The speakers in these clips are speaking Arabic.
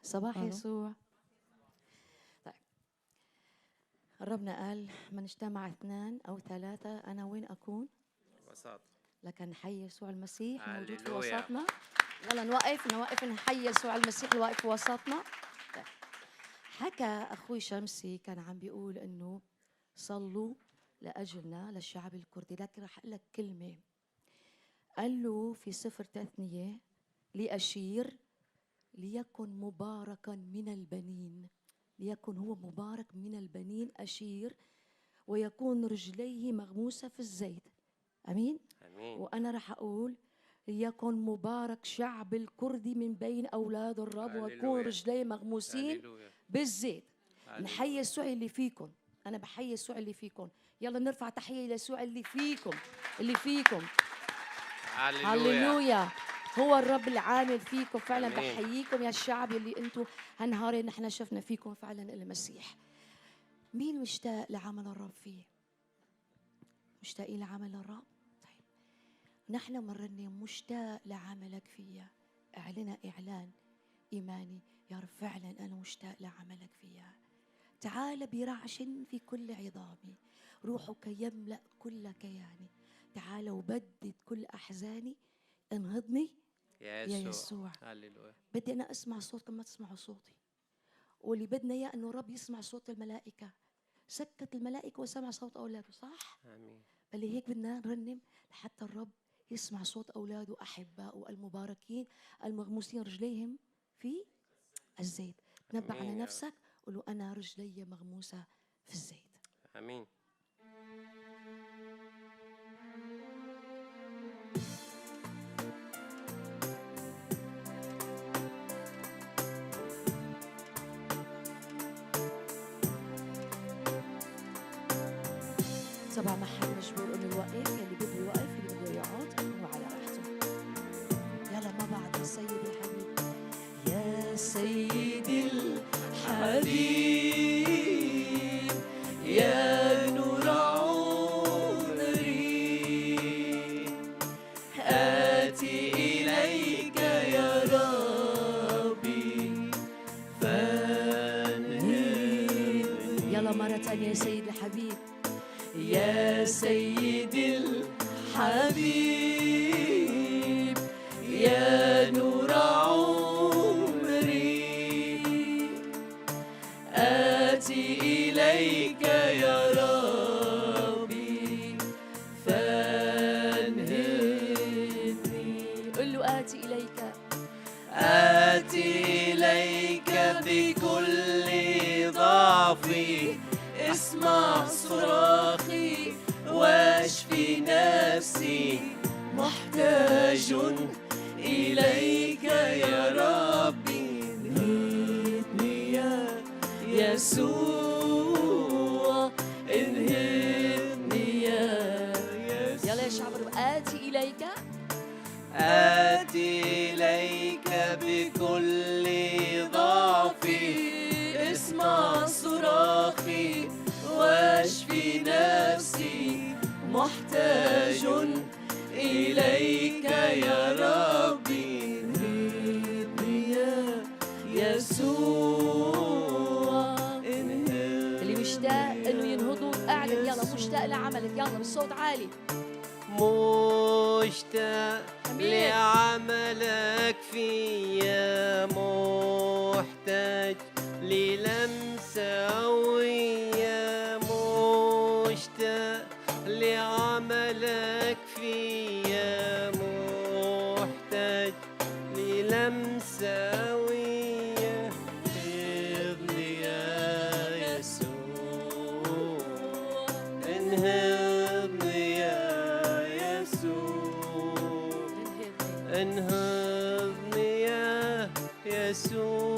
صباح يسوع. طيب ربنا قال من اجتمع 2 أو 3 أنا وين أكون؟ وسط. لكن حي يسوع المسيح موجود في هللويا. وسطنا. يلا نوقف نحيي يسوع المسيح الواقف في وسطنا. طيب. حكى أخوي شمسي كان عم بيقول إنه صلوا لأجلنا للشعب الكردي، لكن رح أقول لك كلمة. قال له في سفر تثنية لأشير ليكن مباركا من البنين، ليكن هو مبارك من البنين أشير، ويكون رجليه مغموسة في الزيت. أمين؟ امين. وأنا رح أقول ليكن مبارك شعب الكردي من بين أولاد الرب، ويكون رجليه مغموسين بالزيت. نحيي يسوع اللي فيكم. أنا بحيي يسوع اللي فيكم. يلا نرفع تحية ليسوع اللي فيكم، اللي فيكم. هللويا. هو الرب العامل فيكم فعلا. أمين. بحييكم يا الشعب اللي انتم هالنهارين نحن شفنا فيكم فعلا المسيح. مين مشتاق لعمل الرب فيه؟ مشتاقين لعمل الرب؟ طيب نحن مرنا مشتاق لعملك فيا. اعلنا اعلان ايماني، يا رب فعلا انا مشتاق لعملك فيا. تعال برعش في كل عظامي، روحك يملأ كل كياني. تعال وبدد كل احزاني، انهضني يا يسوع. هللويا. بدي أنا أسمع صوتكم ما تسمعوا صوتي. واللي بدنا إياه إنه الرب يسمع صوت الملائكة. سكت الملائكة وسمع صوت أولاده، صح؟ آمين. بل هيك بدنا نرنم لحتى الرب يسمع صوت أولاده أحبائه المباركين المغموسين رجليهم في الزيت. تنبأ على نفسك قل له أنا رجلي مغموسة في الزيت. آمين. طبعا ما حد مجبور انه يوقف، اللي بده يوقف اللي بده يقعد هو على راحته. يلا ما بعد يا سيدي الحبيب. يا سيدي الحبيب يا نور عمري، آتي إليك يا ربي فانهضني. يلا مرة تانية يا سيدي الحبيب. يا سيدي الحبيب يا نور عمري، آتي إليك يا ربي فانهضني. قل له آتي إليك، آتي إليك بكل ضعفي، اسمع صراخي واشفي نفسي، محتاج إليك يا ربي. انهضني يا يسوع، انهضني يا يسوع. يلا يا شعب الرب. آتي إليك، آتي إليك بكل ضعفي، اسمع صراخي واشفي نفسي، محتاج إليك يا ربي. انهضني يا يسوع، انهضني. اللي مشتاق انه ينهضوا اعلن يلا مشتاق لعملك. يلا بصوت عالي. مشتاق لعملك فيا، محتاج للمسة قوية، مشتاق لعملك فيا، محتاج للمسة قوية. انهضني يا يسوع، انهضني يا يسوع، انهضني يا يسوع.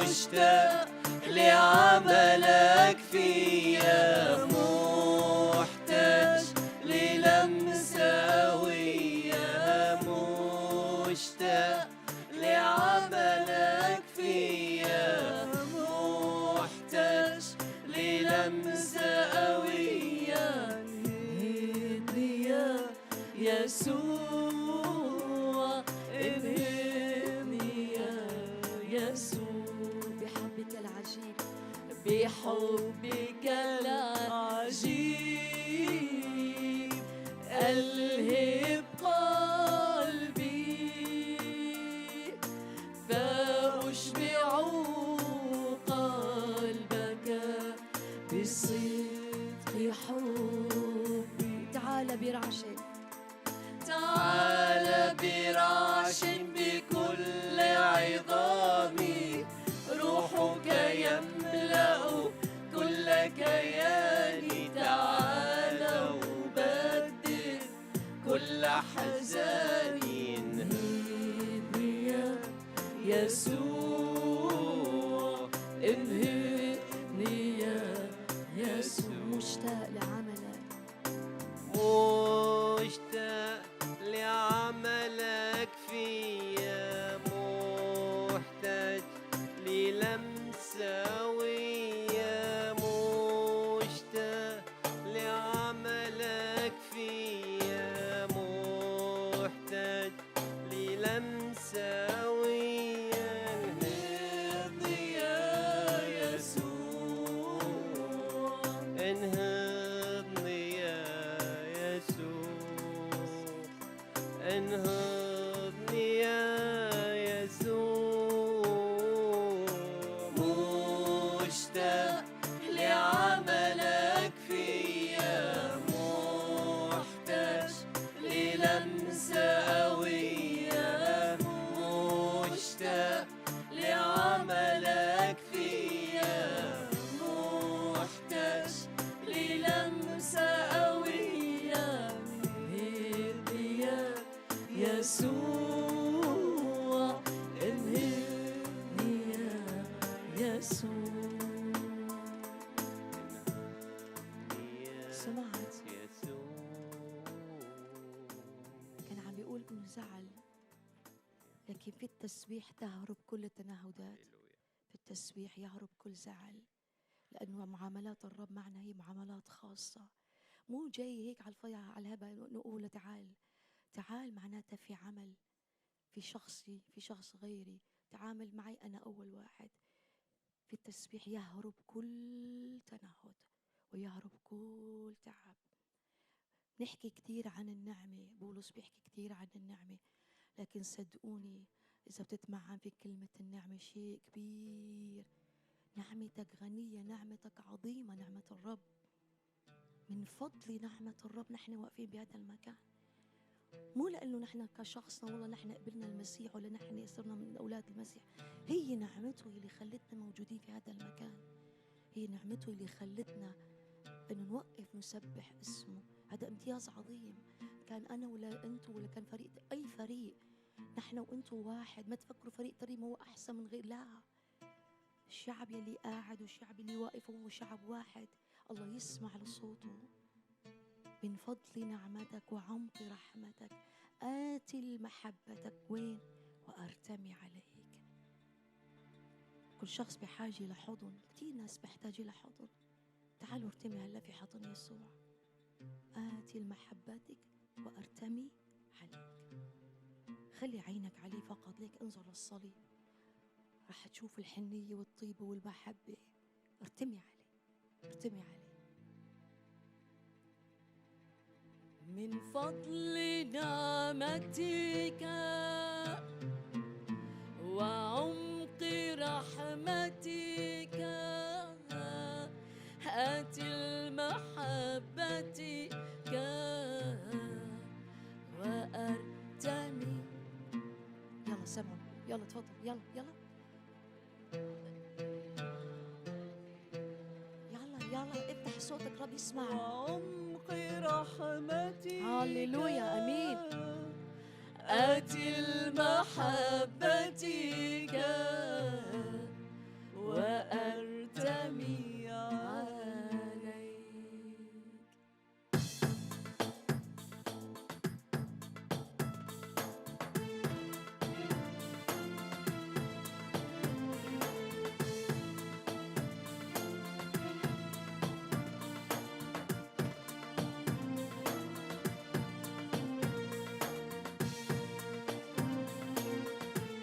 مشتاق لعملك فيا، محتاج للمسة قوية، مشتاق لعملك فيا، محتاج للمسة قوية. انهضني يا يسوع، انهضني بحبك العجيب ألهب قلبي فأشبع قلبك بصدق حبي. تعال برعش، تعال برعش بكل عظامي، روحك يملأ كل كياني. تعال وبدد كل حزاني، انهضني يا يسوع، انهضني يا يسوع. مشتاق لعملك، مشتاق لعملك فيا، محتاج للمسة ويا، مشتاق لعملك فيا، محتاج للمسة ويا. انهضني يا يسوع، انهضني يا يسوع، انهضني يا يسوع. مشتاق لعملك فيا، محتاج للمسة قوية، مشتاق لعملك فيا، محتاج للمسة قوية. انهضني يا يسوع، انهضني يا يسوع. سمعت كان عم بيقول انه زعل، لكن في التسبيح تهرب كل التنهدات، في التسبيح يهرب كل زعل، لأنه معاملات الرب معنا هي معاملات خاصة. مو جاي هيك على الفيا على الهبة نقول تعال. تعال معناتها في عمل، في شخصي، في شخص غيري، تعامل معي أنا أول واحد. في التسبيح يهرب كل تنهد ويهرب كل تعب. نحكي كتير عن النعمة، بولس بيحكي كتير عن النعمة، لكن صدقوني إذا بتتمعن في كلمة النعمة شيء كبير. نعمتك غنية، نعمتك عظيمة، نعمة الرب. من فضل نعمة الرب نحن واقفين بهذا المكان، مو لأنه نحن كشخصنا والله نحن قبلنا المسيح ولا نحن صرنا من أولاد المسيح. هي نعمته اللي خلتنا موجودين في هذا المكان، هي نعمته اللي خلتنا أنه نوقف نسبح اسمه. هذا امتياز عظيم. كان أنا ولا أنتوا ولا كان فريق، أي فريق، نحن وأنتوا واحد. ما تفكروا فريق تريم هو أحسن من غير، لا. الشعب يلي قاعد والشعب اللي واقف هو شعب واحد، الله يسمع لصوته. من فضل نعمتك وعمق رحمتك آتي محبتك وين وأرتمي عليك. كل شخص بحاجة لحضن، كتير ناس بحتاج لحضن. تعالوا ارتمي هلا في حضن يسوع. آتي محبتك وأرتمي عليك. خلي عينك عليه فقط، ليك انظر للصليب رح تشوف الحنية والطيبة والمحبة. ارتمي عليه، ارتمي عليه. من فضل نعمتك وعمق رحمتك آتي المحبتك وأرتمي. يلا سمعوا، يلا تفضل، يلا يلا يلا يلا افتح صوتك رب يسمع. وعمق رحمتك، هاليلويا، امين. آتي المحبتك وأرتمي عليك.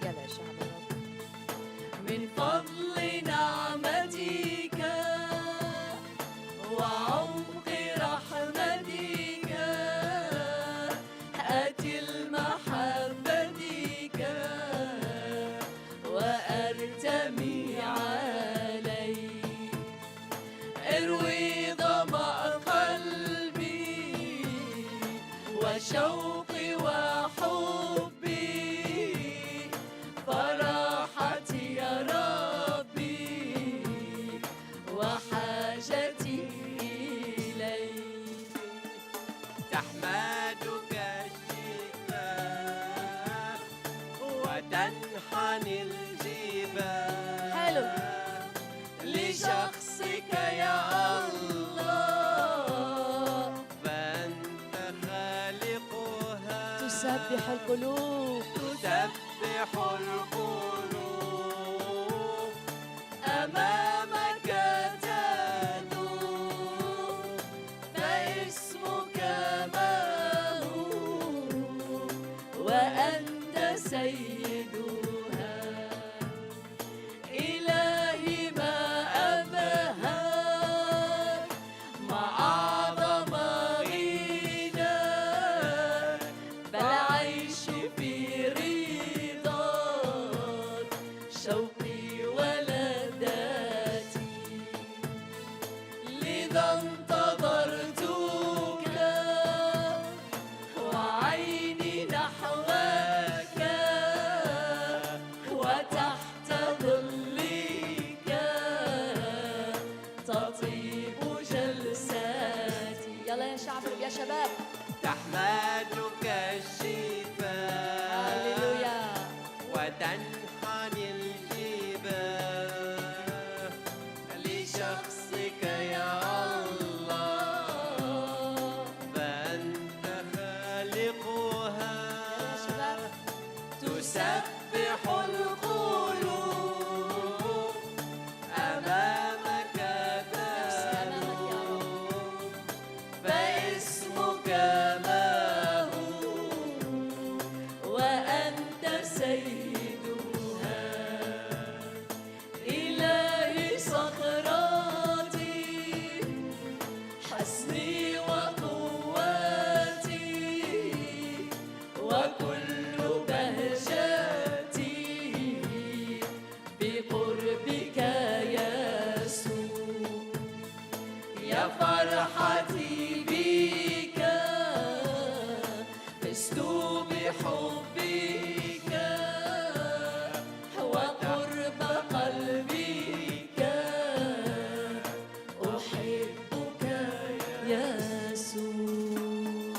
يلا يا شعب الرب. من فضل نعمتك وتنحني الجبال حلو. لشخصك يا الله، فأنت خالقها تسبح القلوب تسبح القلوب أمامك تدور، فاسمك ما هو وأنت سيدها. إلهي ما أبهاك مع أعظم غناك، فالعيش في رضاك شوقي ولذاتي. لذا انتظرتك وعيني نحوك، وتحت ظلك تطيب جلساتي. يلا يا شعب يا شباب. تحمدك الشفاء هللويا. وتنحني الجبال لشخصك يا الله، فأنت خالقها يا شباب. تسبح القلوب أمامك تدور، فاسمك ما هو وأنت سيدها. إلهي صخرتي حسني وقوتي، وكل بهجتي بقربك يسوع. يا فرحتي بك فزت بحبك، وقرب قلبك أحبك يسوع.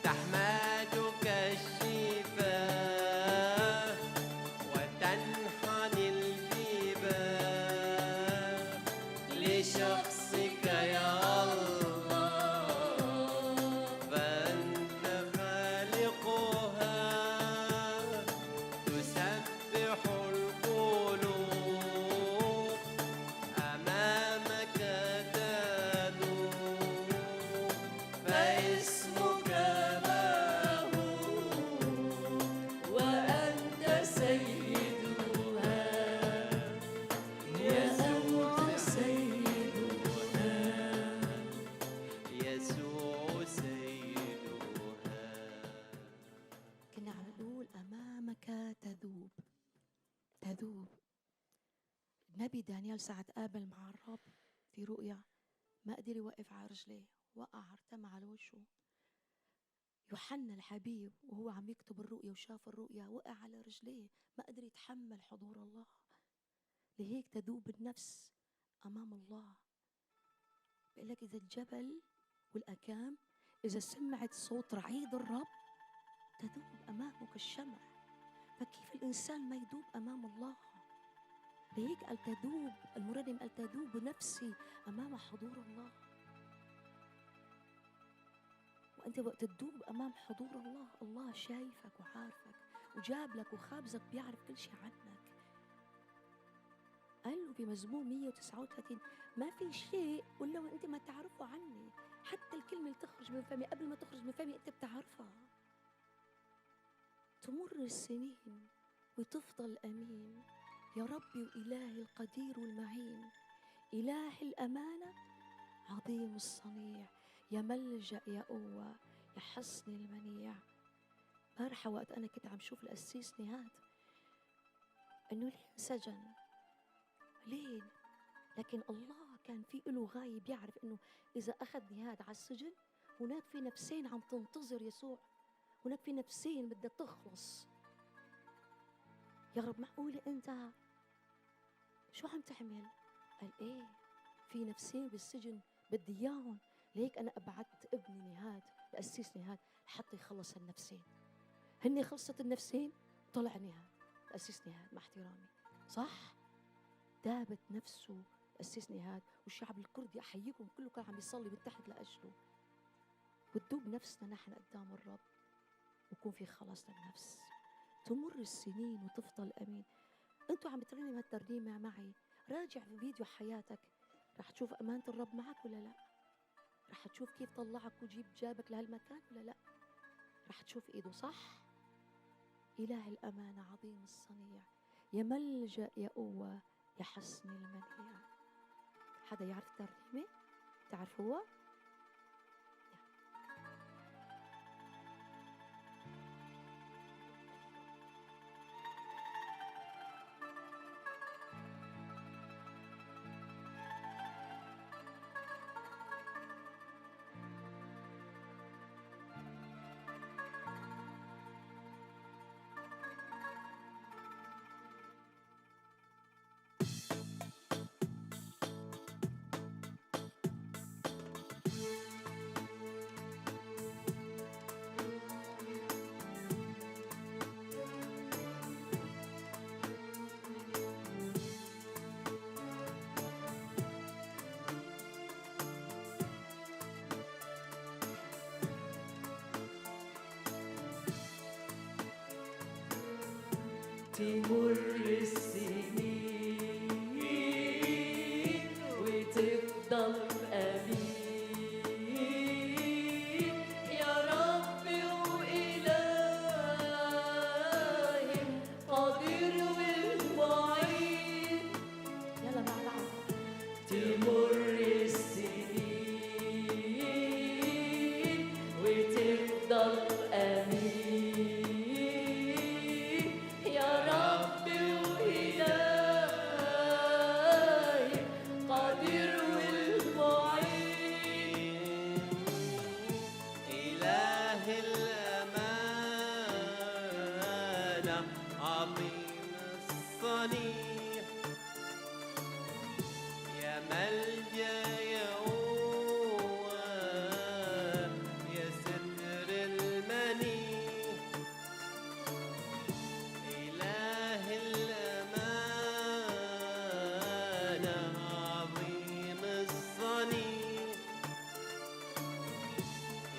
تحمدك الشفاء وتنحني الجبال لشخصك يا الله، فأنت خالقها تسبح القلوب أمامك تدور، فاسمك ما هو وأنت سيدها. وأنت سيدها. يسوع سيدها. كنا عم نقول أمامك تذوب تذوب. النبي دانيال ساعة قابل مع الرب في رؤيا ما قدر يوقف على رجليه، وقع ارتمى على وجهه. يوحنا الحبيب وهو عم يكتب الرؤيا وشاف الرؤيا وقع على رجليه، ما قدر يتحمل حضور الله. لهيك تذوب النفس أمام الله. بقول لك إذا الجبل والأكام إذا سمعت صوت رعيد الرب تذوب أمامه كالشمع، فكيف الإنسان ما يذوب أمام الله؟ لهيك قال تذوب، المرنم قال تذوب نفسي أمام حضور الله. وأنت وقت تذوب أمام حضور الله، الله شايفك وعارفك وجاب لك وخابزك، بيعرف كل شيء عنك. قال له بمزمور 139 ما في شيء إلا وأنت ما تعرفه عني، حتى الكلمة اللي تخرج من فمي قبل ما تخرج من فمي أنت بتعرفها. تمر السنين وتفضل أمين يا ربي وإلهي القدير والمعين، إله الأمانة عظيم الصنيع، يا ملجأ يا قوة يا حصن المنيع. بارحة وقت أنا كنت عم شوف القسيس نهاد إنه ليه انسجن ليه، لكن الله كان في له غاية، بيعرف إنه إذا أخذ نهاد على السجن هناك في نفسين عم تنتظر يسوع، هناك في نفسين بدها تخلص. يا رب معقولة أنت شو عم تعمل؟ قال إيه في نفسين بالسجن بدي إياهم، لهيك أنا أبعدت ابني نهاد القسيس نهاد حتى يخلص النفسين. هني خلصت النفسين طلع نهاد، أسسني هاد، مع احترامي، صح؟ دابت نفسه أسسني هاد، والشعب الكردي أحييكم كله كان عم يصلي بالتحت لأجله. وتدوب نفسنا نحن قدام الرب ويكون في خلاص للنفس. تمر السنين وتفضل أمين. أنتوا عم بترنم هالترنيمة معي، راجع في فيديو حياتك رح تشوف أمانة الرب معك ولا لا؟ رح تشوف كيف طلعك جابك لهالمكان ولا لا؟ رح تشوف إيده، صح؟ إله الأمانة عظيم الصنيع، يا ملجأ يا قوة يا حصن المنيع. حدا يعرف الترنيمة؟ تعرف هو؟ تمر السنين وتفضل أمين يا ربي وإلهي قادر والمعين. يلا مع بعض. تمر السنين وتفضل أمين يا ربي وإلهي قادر والمعين. إله الأمانة عظيم الصنيع، يا ملجأ يا قوة يا ستر المنيع. إله الأمانة عظيم الصنيع،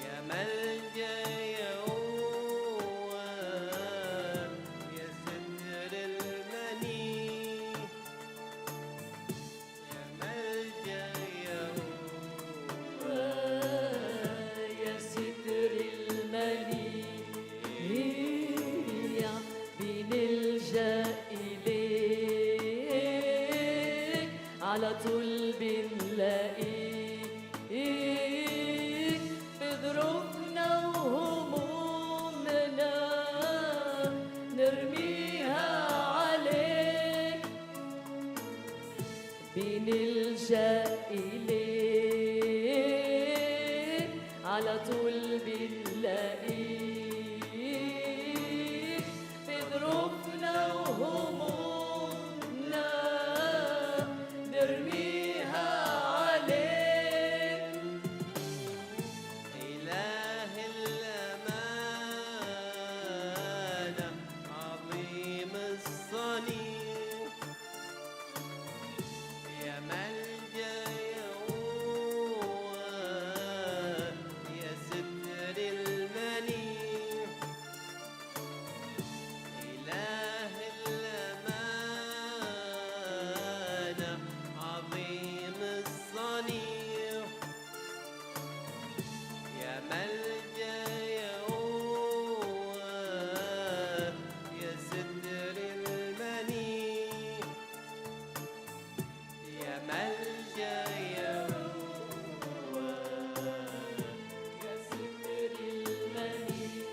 يا ملجأ يا قوة يا ستر المنيع. يا ملجأ يا قوة يا ستر المنيع، بنلجأ إليك على طول بنلاقيك بظروفنا وهمومنا نرميها عليك. بنلجأ إليك على طول بنلاقيك بظروفنا وهمومنا نرميها عليك. إله الأمانة عظيم الصنيع، يا ملجأ يا قوة يا ستر المنيع. إله الأمانة عظيم الصنيع، يا ملجأ يا قوة يا ستر المنيع. يا ملجأ يا قوة يا ستر المنيع.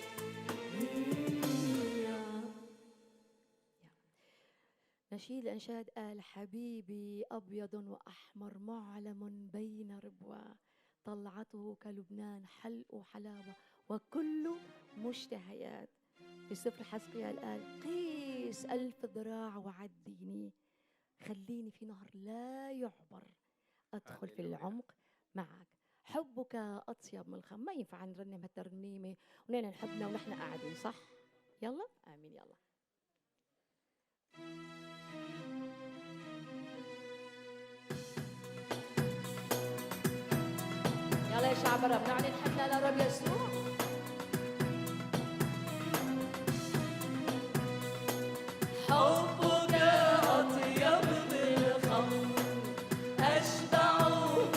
نشيد الأنشاد قال حبيبي أبيض وأحمر معلم بين ربوة، طلعته كلبنان حلق حلاوة وكل مشتهيات. في سفر حزقيال قال قيس 1000 ذراع وعديني، خليني في نهر لا يعبر أدخل في العمق معك. حبك أطيب من الخمر. ما ينفع نرنم هالترنيمة ونحن نحبنا ونحن قاعدين، صح؟ يلا آمين. يلا شعب الرب نعلن حبنا للرب يسوع. حبك أطيب من الخمر أشبع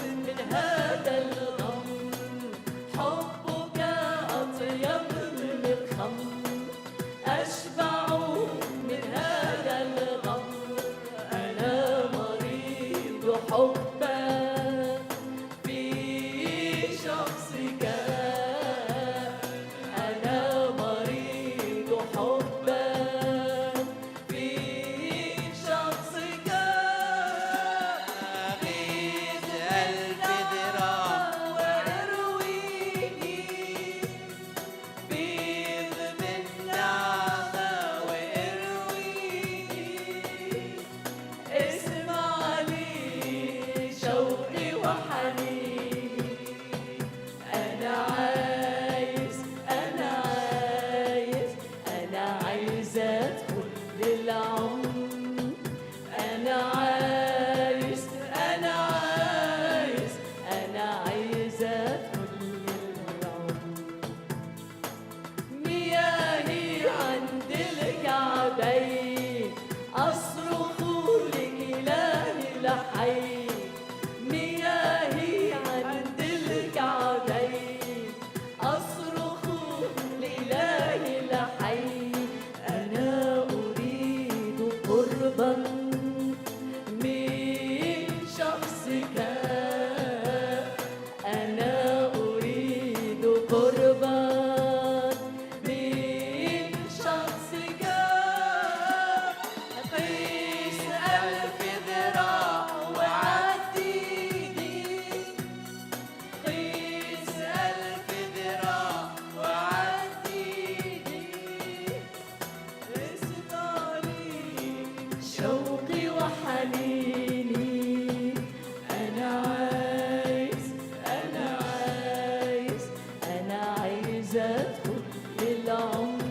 من هذا الغم. حبك أطيب من الخمر أشبع من هذا الغم. أنا مريض حبك في شخصك. أنا مريض حبك في شخصك. غيث ألف ذراع وارويني. بيض بالنعمة وارويني. اسمع لي شوقي وحنيني. أنا عايز أدخل للعمق. أنا عايز أدخل للعمق. مياهي عند الكعبين أصرخ لإلهي الحي. مياهي عند الكعبين أصرخ لإلهي الحي. أنا أريد قربا من شخصك. أنا أريد قربا من شخصك. قيس ألف ذراع وعديني. قيس ألف ذراع وعديني. اسمع لي شوقي وحنيني. أنا عايز أدخل للعمق.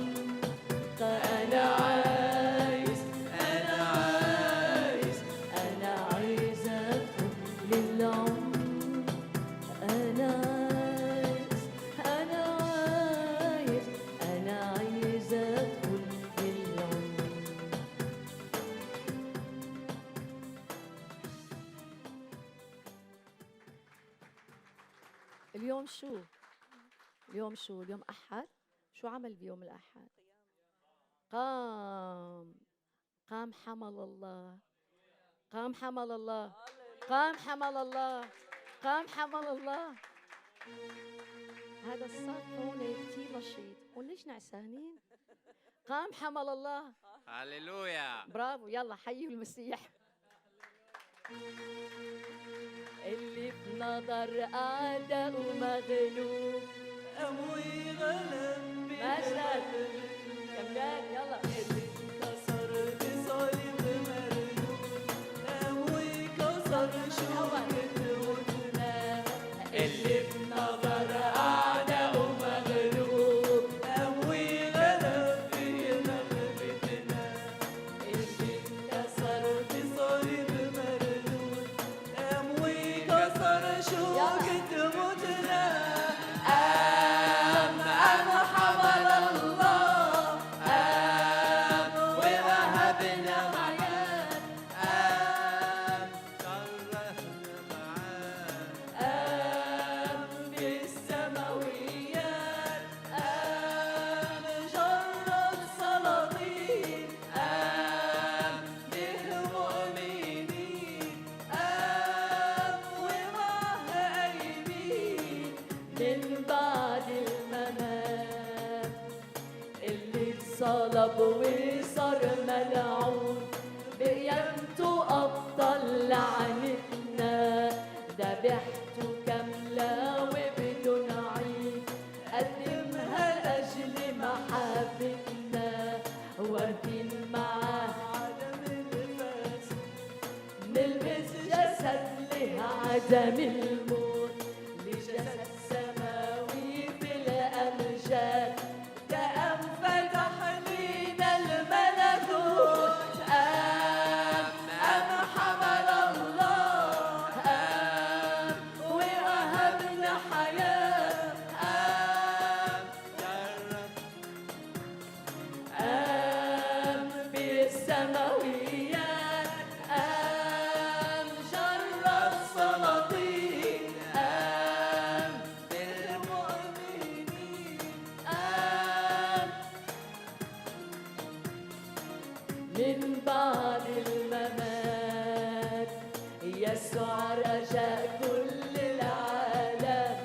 أنا عايز أدخل للعمق. أنا عايز أدخل للعمق. اليوم شو؟ اليوم أحد. شو عمل بيوم الأحد؟ قام حمل الله. قام حمل الله. هذا الصف هون كتير نشيط. هون ليش نعسانين؟ قام حمل الله. هللويا. برافو، يلا حيوا المسيح. اللي بنظر أعداء مغلوب. أبوي غلب مشهد كملان يلا. كسر بصليب مردود. أبوي كسر شوكة وجنا. اللي بنظر أعداء مغلوب. أبوي غلب في مغلبتنا. اللي كسر بصليب مردود. أبوي كسر شوكة موتنا. أم حمل الله. أم ووهبنا حياة. أم شرفنا معاه. أم بالسماويات. أم شرف سلاطين. أم بالمؤمنين. أم ومعه قايمين من بعد الممات. اللي اتصلب وصار ملعون. بقيامته أبطل لعنتنا. ذبحته كاملة وبدون عيب. قدمها لأجل محبتنا. واخدين معاه عدم الفاسد. نلبس جسد له عدم الموت. لجسد سماوي في الأمجاد. ده قام فتح لينا الملكوت. قام حمل الله. قام ووهبنا حياة. السماويات قام شر السلاطين قام بالمؤمنين قام من بعد الممات يسوع رجاء كل العالم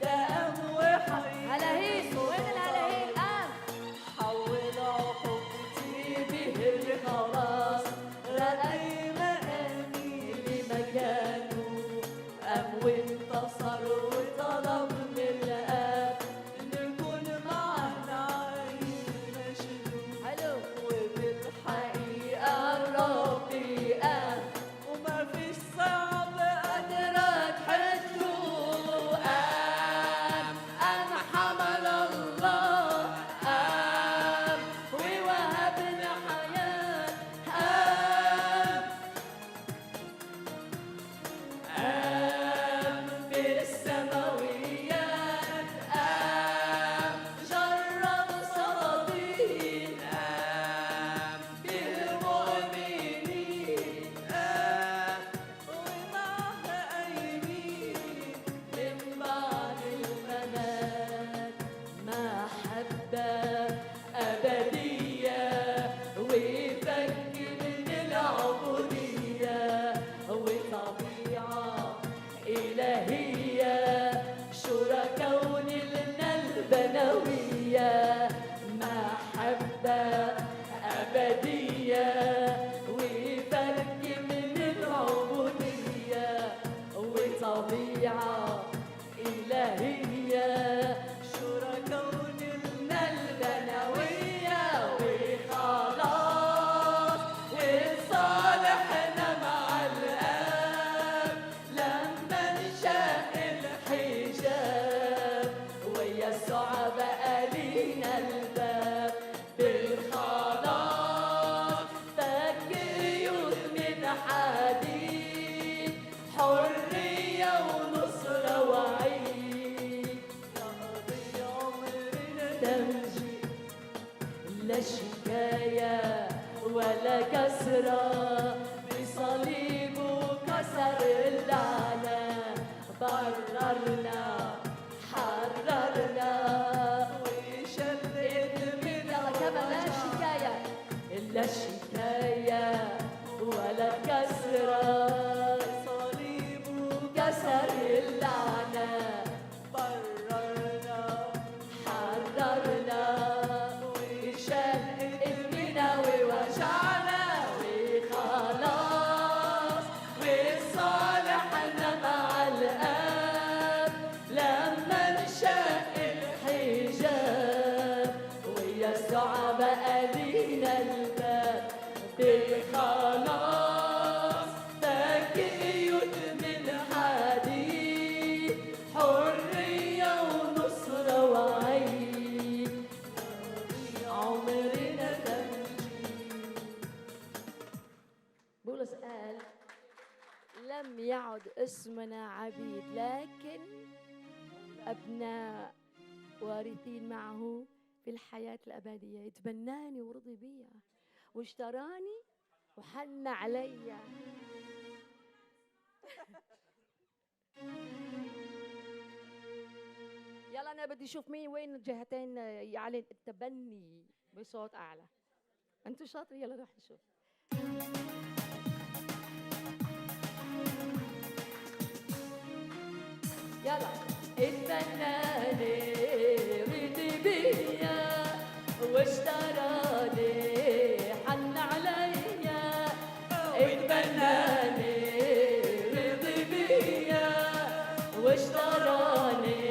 ده قام وحي هلاهين وين الهلاهين قام حول عقوبتي به الخلاص رأي مقامي لمكانه قام وانتصر وطلب من الآب نكون معنا عين مشدود حلو وبالحقيقة الرب قام وما فيش صعب قادرة تحده قام حمل الله قام ووهبنا حياة قام بالسماويات قام جرب سلاطين قام بالمؤمنين قام ومعه قايمين من بعد الممات محبة أبدية وفك من العبودية وطبيعة إلهية شركاء لنا البنوية محبة أبدية وفك من العبودية وطبيعة إلهية شركاء لنا البنوية وخلاص وصالحنا مع الآب لما انشق الحجاب ويسوع بقى لينا الباب بالخلاص فك قيود من حديد حرية ونصرة وعيد نقضي عمرنا تمجيد لا شكاية ولا كسرة بصليبه كسر اللعنة بررنا حررنا وشلت من كمان لا شكاية لا شكاية ولا كسرة صليبه كسر اللعنة بررنا حررنا وشال اسمنا ووجعنا وخلاص وصالحنا مع الآب لما انشق الحجاب ويسوع بقى لينا الباب بالخلاص فك قيود من حديد حرية ونصرة وعيد عمرنا تمجيد. بولس قال لم يعد اسمنا عبيد لكن أبناء وارثين معه في الحياة الأبدية يتبناني ورضي بيا واشتراني وحن عليا يلا أنا بدي أشوف مين وين الجهتين يعلن التبني بصوت أعلى أنتوا شاطرين يلا نروح نشوف يلا اتبناني رضي بيا واشتراني حن عليا اتبناني رضي بيا واشتراني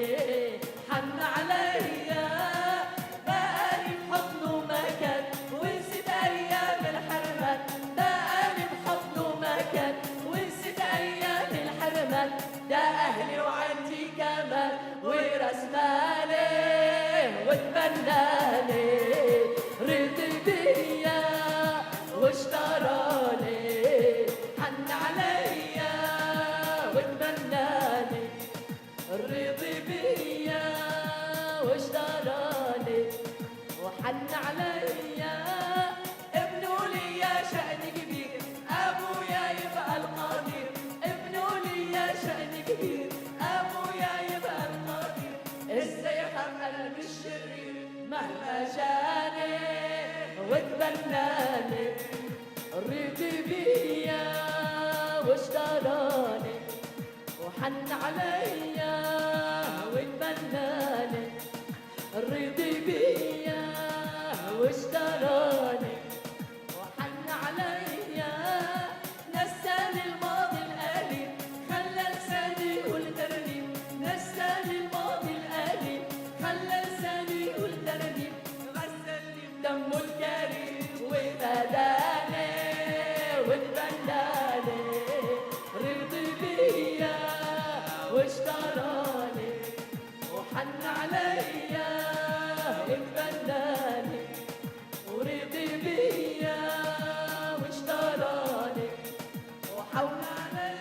حن عليا بقالي بحضنه مكان ونسيت ايام الحرمان بقالي بحضنه مكان ونسيت ايام الحرمان ده اهلي وعندي كمان واشتراني وحن عليا واتبناني رضي بيا واشتراني وحن عليا نساني الماضي الأليم خلى لساني يقول ترنيم نساني الماضي الأليم خلى لساني يقول ترنيم غسلني بدمه الكريم وبداني واتبناني رضي بيا واشتراني وحن عليا اتبناني ورضي بيا واشتراني وحول علي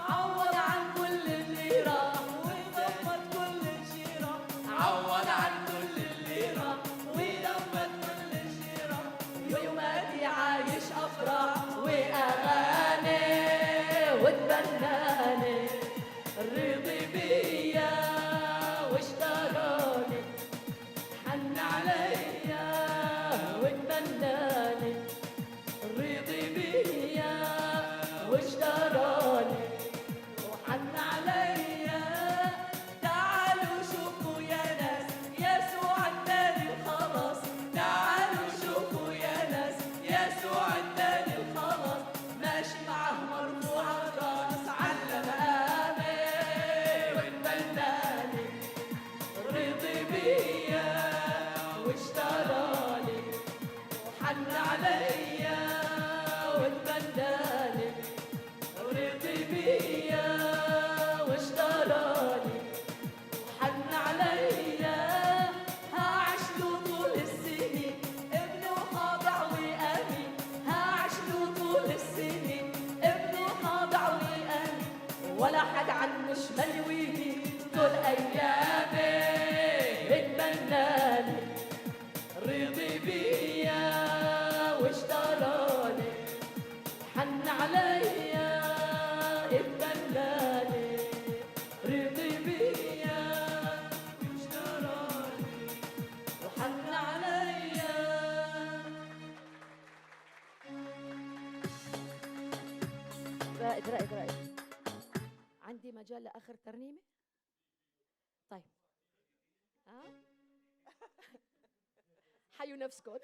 عوض عن كل اللي راح ودمر كل شي راح عوض عن كل اللي راح ودمر كل شي راح ويوماتي عايش افراح واغاني واتبناني رضي بيا واشتراني حن عليا واتبناني رضي بيا واشتراني وحن عليا تعالوا شوفوا يا ناس يسوع اداني الخلاص تعالوا شوفوا يا ناس يسوع اداني الخلاص ماشي معاه مرفوع الراس على مقامي واتبناني رضي بيا واشتراني وحن عليا واتبناني رضي بيا واشتراني وحن عليا هعيش له طول السنين ابنه خاضع وامين هعيش له طول السنين ابنه خاضع وامين ولا حد عنه شمال ويمين طول ايامي اتبناني رضي بيا واشتراني حن عليا اتبناني رضي بيا واشتراني وحن عليا. رائد عندي مجال لآخر ترنيمة؟ طيب ها؟ حيوا نفسكم.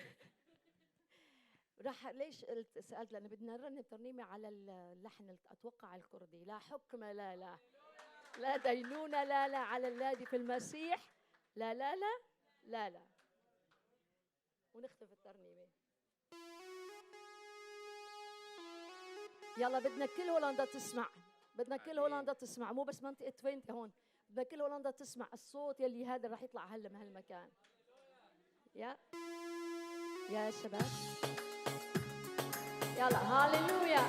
راح ليش سألت؟ لأن بدنا نرنم ترنيمة على اللحن أتوقع الكردي. لا حكم لا دينونة لا على الذي في المسيح لا ونختم الترنيمة. يلا بدنا كل هولندا تسمع بدنا كل هولندا تسمع مو بس منطقة 20 هون بدنا كل هولندا تسمع الصوت يلي هذا رح يطلع هلا من هالمكان. يا شباب يلا هاليلويا.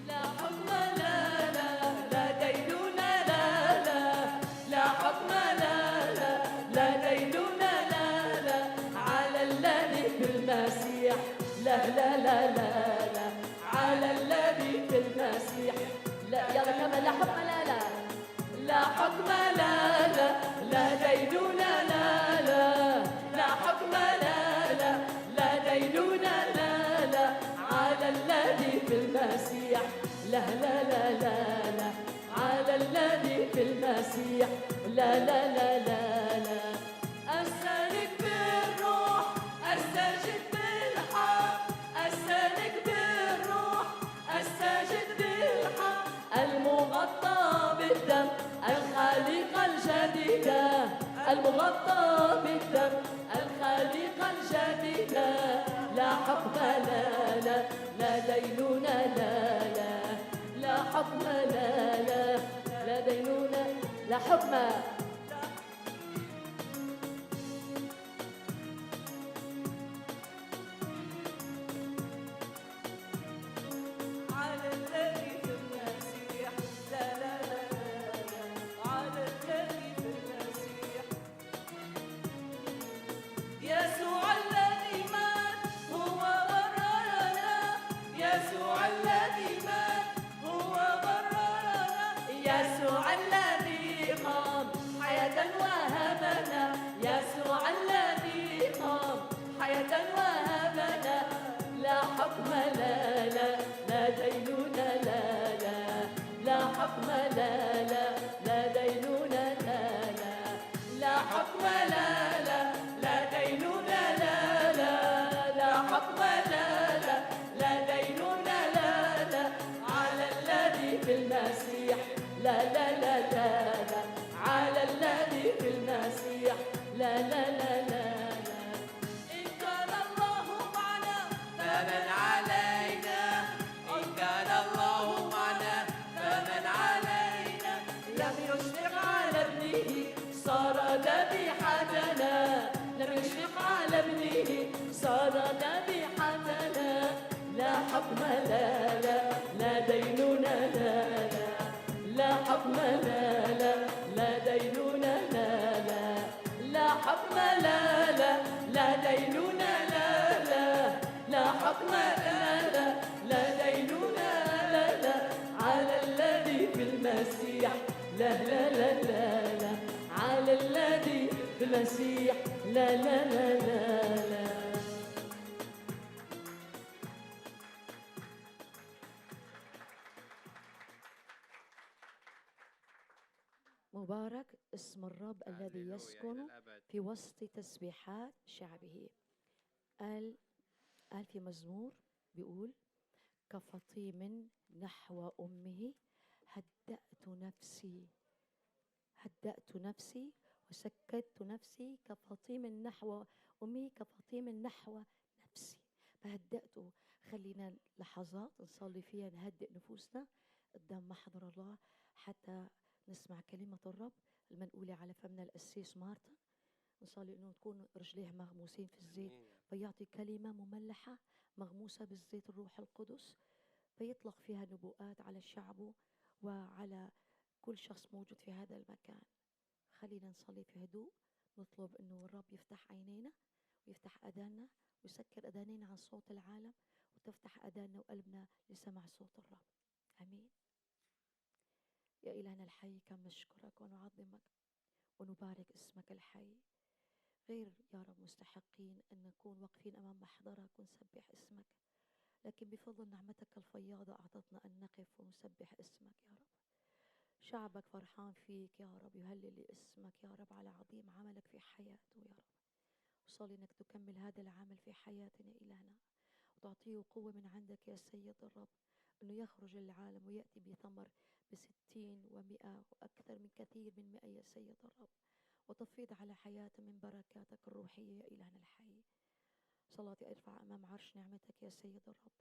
لا حكم لا دينونة لا حكم لا دينونة على الذي في المسيح لا على الذي في المسيح لا يلا كمان لا حكم لا حكم لا دينونة لا حكم لا دينونة على الذي في المسيح لا على الذي في المسيح لا أسألك بالروح أستجد بالحق أسألك بالروح أستجد بالحق المغطى بالدم الخليقة الجديدة المغطى بالدم الخليقة الجديدة لا حكم لا دينونة لا حكم لا دينونة لا حكم على الذي في المسيح لا على الذي في المسيح يسوع الذي مات حكم لا لا لا دينونة لا لا على الذي في المسيح لا لا لا لا لا على الذي في المسيح لا لا لا لا لا إن كان الله معنا فمن علينا إن كان الله معنا فمن علينا لم يشفق على ابنه صار ذبيحتنا لم يشفق على ابنه صار ذبيحتنا لا حكم لا لا لا دينونة لا لا لا حكم لا لا لا دينونة لا لا لا حكم لا لا لا دينونة لا لا لا حكم لا لا لا دينونة لا لا على الذي في المسيح لا لا لا لا لا على الذي في المسيح لا لا لا لا لا مبارك اسم الرب الذي هللويا يسكن إلى الأبد. في وسط تسبيحات شعبه. قال في مزمور بيقول كفطيم نحو أمه هدأت نفسي وسكت نفسي كفطيم نحو أمي كفطيم نحو نفسي. فهدأته. خلينا لحظات نصلي فيها نهدئ نفوسنا قدام محضر الله حتى نسمع كلمة الرب المنقولة على فمنا القسيس مارتن. نصلي إنه تكون رجليه مغموسين في الزيت آمين. فيعطي كلمة مملحة مغموسة بالزيت الروح القدس فيطلق فيها نبوءات على شعبه وعلى كل شخص موجود في هذا المكان. خلينا نصلي في هدوء نطلب إنه الرب يفتح عينينا ويفتح أذاننا ويسكر أذاننا عن صوت العالم وتفتح أذاننا وقلبنا لسمع صوت الرب. آمين. يا إلهنا الحي كم نشكرك ونعظمك ونبارك اسمك الحي. غير يا رب مستحقين أن نكون واقفين أمام محضرك ونسبح اسمك، لكن بفضل نعمتك الفياضة أعطتنا أن نقف ونسبح اسمك يا رب. شعبك فرحان فيك يا رب يهلل لاسمك يا رب على عظيم عملك في حياته يا رب. وصلي أنك تكمل هذا العمل في حياتنا إلهنا وتعطيه قوة من عندك يا سيد الرب أنه يخرج العالم ويأتي بثمر ب60 و100 وأكثر من كثير من 100 يا سيد الرب، وتفيض على حياته من بركاتك الروحية يا إلهنا الحي. صلاتي أرفع أمام عرش نعمتك يا سيد الرب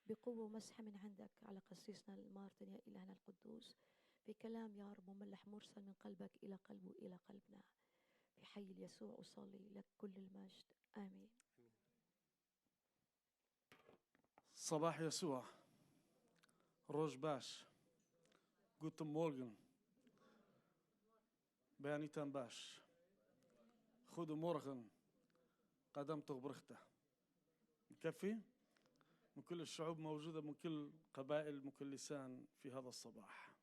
بقوة ومسحة من عندك على قسيسنا المارتن يا إلهنا القدوس، في كلام يا رب مملح مرسل من قلبك إلى قلبه إلى قلبنا. في حي يسوع أصلي لك كل المجد. آمين. صباح يسوع. روج باش. جوتن مورجن. بيانيتان باش. خذوا مورغن. قدمته برخته. مكفي؟ من كل الشعوب موجودة، من كل قبائل، من كل لسان في هذا الصباح.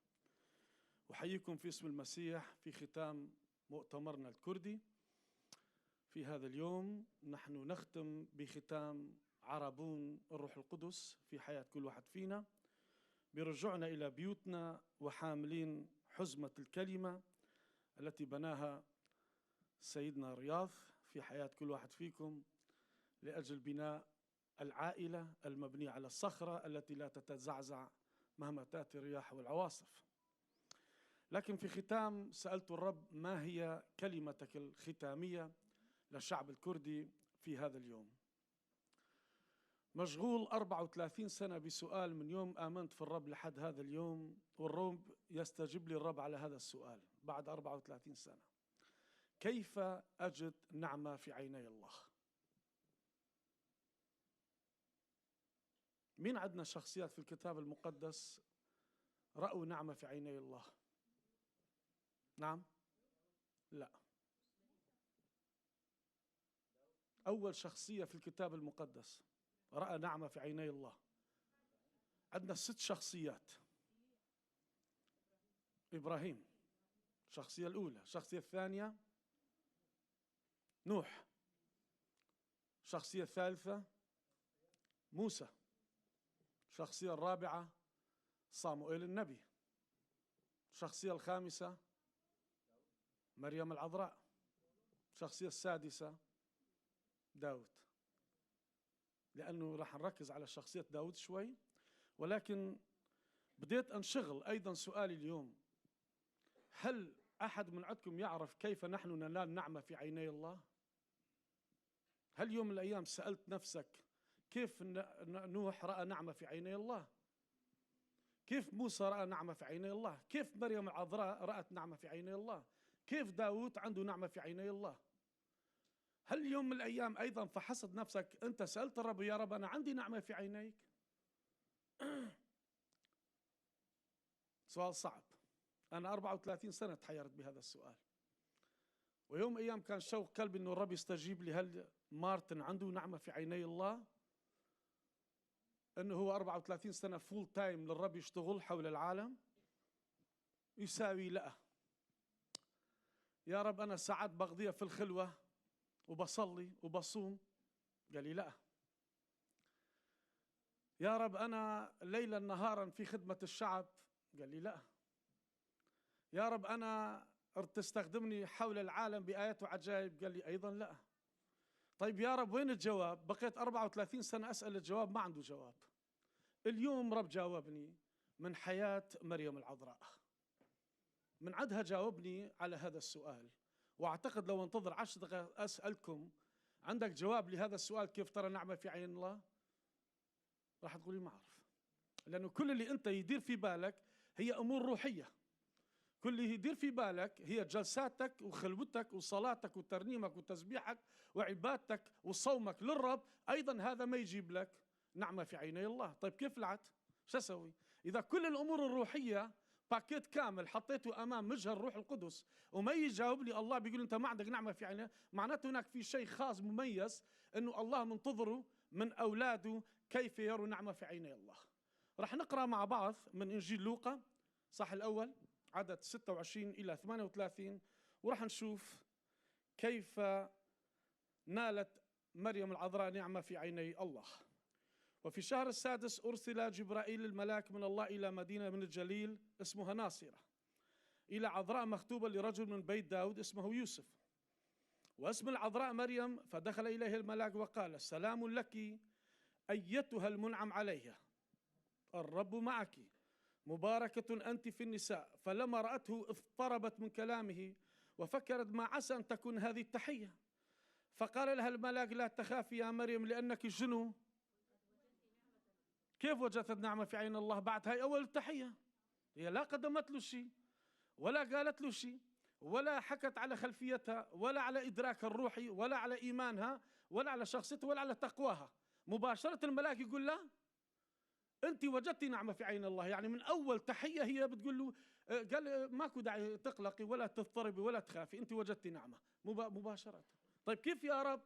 أحييكم في اسم المسيح في ختام مؤتمرنا الكردي. في هذا اليوم نحن نختم بختام عربون الروح القدس في حياة كل واحد فينا، برجوعنا إلى بيوتنا وحاملين حزمة الكلمة التي بناها سيدنا رياض في حياة كل واحد فيكم لأجل بناء العائلة المبنية على الصخرة التي لا تتزعزع مهما تأتي الرياح والعواصف. لكن في ختام سألت الرب ما هي كلمتك الختامية للشعب الكردي في هذا اليوم. مشغول 34 سنة بسؤال من يوم آمنت في الرب لحد هذا اليوم، والرب يستجيب لي الرب على هذا السؤال بعد 34 سنة: كيف أجد نعمة في عيني الله؟ مين عندنا شخصيات في الكتاب المقدس رأوا نعمة في عيني الله؟ نعم؟ لا. أول شخصية في الكتاب المقدس رأى نعمة في عيني الله. عندنا 6 شخصيات. إبراهيم الشخصية الأولى. الشخصية الثانية نوح. الشخصية الثالثة موسى. الشخصية الرابعة صاموئيل النبي. الشخصية الخامسة مريم العذراء. الشخصية السادسة داود. لأنه راح نركز على شخصية داود شوي، ولكن بديت أنشغل. أيضا سؤالي اليوم، هل أحد من عندكم يعرف كيف نحن ننال نعمة في عيني الله؟ هل يوم من الأيام سألت نفسك كيف نوح رأى نعمة في عيني الله؟ كيف موسى رأى نعمة في عيني الله؟ كيف مريم العذراء رأت نعمة في عيني الله؟ كيف داود عنده نعمة في عيني الله؟ هل يوم من الأيام أيضا فحصت نفسك، أنت سألت الرب يا رب أنا عندي نعمة في عينيك؟ سؤال صعب. أنا 34 سنة تحيرت بهذا السؤال، ويوم أيام كان شوق قلبي أنه الرب يستجيب لي. هل مارتن عنده نعمة في عيني الله؟ أنه هو 34 سنة فول تايم للرب يشتغل حول العالم يساوي لا. يا رب أنا ساعات بقضيها في الخلوة وبصلي وبصوم. قال لي لا. يا رب أنا ليلا نهارا في خدمة الشعب. قال لي لا. يا رب أنا تستخدمني حول العالم بآيات وعجائب. قال لي أيضا لا. طيب يا رب وين الجواب؟ بقيت 34 سنة أسأل الجواب ما عنده جواب. اليوم رب جاوبني من حياة مريم العذراء، من عندها جاوبني على هذا السؤال. وأعتقد لو انتظر 10 دقائق أسألكم عندك جواب لهذا السؤال، كيف ترى نعمة في عين الله؟ راح تقولي ما أعرف، لأنه كل اللي أنت يدير في بالك هي أمور روحية. كل اللي يدير في بالك هي جلساتك وخلوتك وصلاتك وترنيمك وتسبيحك وعبادتك وصومك للرب. أيضا هذا ما يجيب لك نعمة في عيني الله. طيب كيف لعت؟ شو أسوي؟ إذا كل الأمور الروحية باكيت كامل حطيته أمام مجهر الروح القدس وما يجاوب لي الله بيقول أنت ما عندك نعمة في عيني، معناته هناك في شيء خاص مميز أنه الله منتظره من أولاده كيف يروا نعمة في عيني الله. رح نقرأ مع بعض من إنجيل لوقا صح الأول عدد 26 إلى 38، ورح نشوف كيف نالت مريم العذراء نعمة في عيني الله. وفي الشهر السادس أرسل جبرائيل الملاك من الله إلى مدينة من الجليل اسمها ناصرة، إلى عذراء مخطوبة لرجل من بيت داود اسمه يوسف، واسم العذراء مريم. فدخل إليه الملاك وقال سلام لك أيتها المنعم عليها، الرب معك، مباركة أنت في النساء. فلما رأته اضطربت من كلامه وفكرت ما عسى أن تكون هذه التحية. فقال لها الملاك لا تخافي يا مريم لأنك جنو. كيف وجدت نعمة في عين الله بعد هاي أول التحية؟ هي لا قدمت له شيء ولا قالت له شيء ولا حكت على خلفيتها ولا على إدراكها الروحي ولا على إيمانها ولا على شخصيتها ولا على تقواها. مباشرة الملاك يقول لا أنت وجدتي نعمة في عين الله. يعني من أول تحية هي بتقول له قال ماكو داعي تقلقي ولا تضطربي ولا تخافي، أنت وجدتي نعمة مباشرة. طيب كيف يا رب؟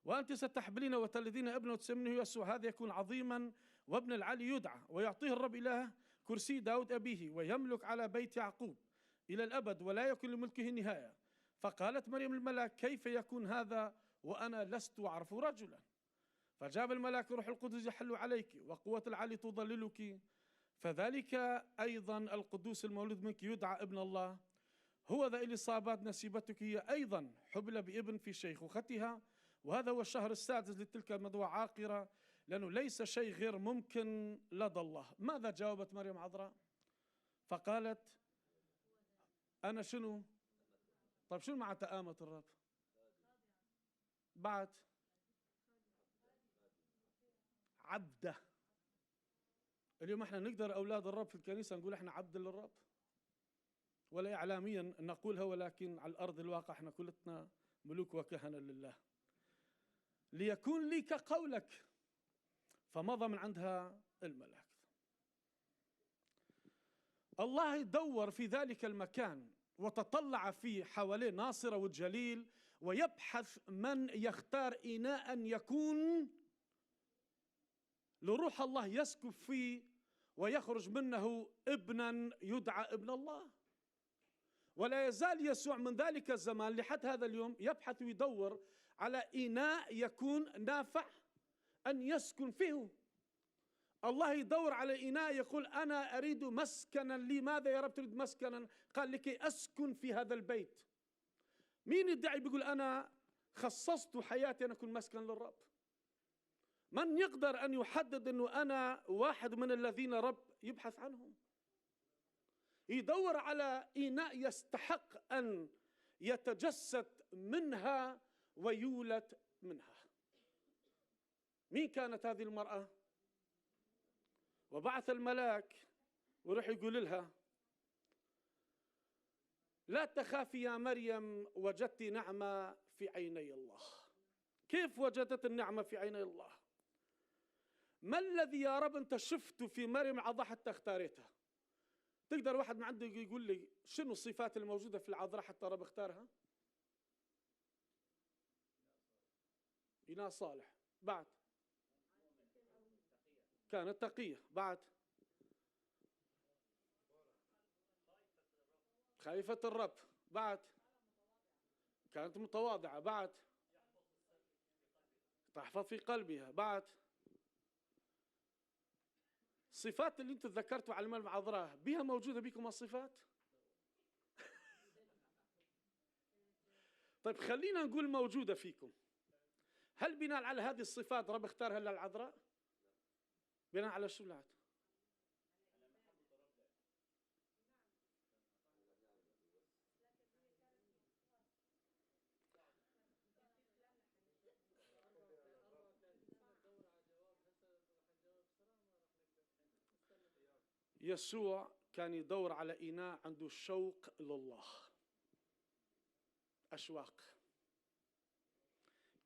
وأنت ستحبلين وتلدين ابنا وتسمينه يسوع، هذا يكون عظيما وابن العلي يدعى، ويعطيه الرب إله كرسي داود أبيه، ويملك على بيت يعقوب إلى الأبد ولا يكون لملكه نهاية. فقالت مريم الملاك كيف يكون هذا وأنا لست أعرف رجلا؟ فجاب الملاك روح القدس يحل عليك وقوة العلي تضللك، فذلك أيضا القدوس المولود منك يدعى ابن الله. هو ذا الإصابات نسيبتك هي أيضا حبل بابن في شيخوختها، وهذا هو الشهر السادس لتلك المدعوة عاقرة، لأنه ليس شيء غير ممكن لدى الله. ماذا جاوبت مريم عذراء؟ فقالت أنا شنو؟ طيب شنو مع تآمة الرب؟ بعد عبده. اليوم احنا نقدر أولاد الرب في الكنيسة نقول احنا عبد للرب، ولا إعلاميا نقولها، ولكن على الأرض الواقع احنا كلنا ملوك وكهنة لله. ليكون لي كقولك. فمضى من عندها الملاك. الله يدور في ذلك المكان وتطلع فيه حواليه ناصرة والجليل، ويبحث من يختار إناء يكون لروح الله يسكب فيه ويخرج منه ابنا يدعى ابن الله. ولا يزال يسوع من ذلك الزمان لحد هذا اليوم يبحث ويدور على إناء يكون نافع أن يسكن فيه. الله يدور على إناء يقول أنا أريد مسكنا لي. ماذا يا رب تريد مسكنا؟ قال لكي أسكن في هذا البيت. مين يدعي بيقول أنا خصصت حياتي أن أكون مسكن للرب؟ من يقدر أن يحدد أنه أنا واحد من الذين رب يبحث عنهم؟ يدور على إناء يستحق أن يتجسد منها ويولد منها. مين كانت هذه المرأة؟ وبعث الملاك وروح يقول لها: لا تخافي يا مريم، وجدت نعمة في عيني الله. كيف وجدت النعمة في عيني الله؟ ما الذي يا رب أنت شفته في مريم عذراء حتى اختارتها؟ تقدر واحد من عنده يقول لي شنو الصفات الموجودة في العذراء حتى رب اختارها؟ إناء صالح، بعد كانت تقية، بعد خايفة الرب، بعد كانت متواضعة، بعد تحفظ في قلبها، بعد الصفات اللي انتم ذكرتوا على المرأة العذراء بها موجودة بكم الصفات؟ طيب خلينا نقول موجودة فيكم. هل بناء على هذه الصفات رب اختارها للعذراء؟ بناء على شو بعد؟ يسوع كان يدور على إناء عنده شوق لله، أشواق.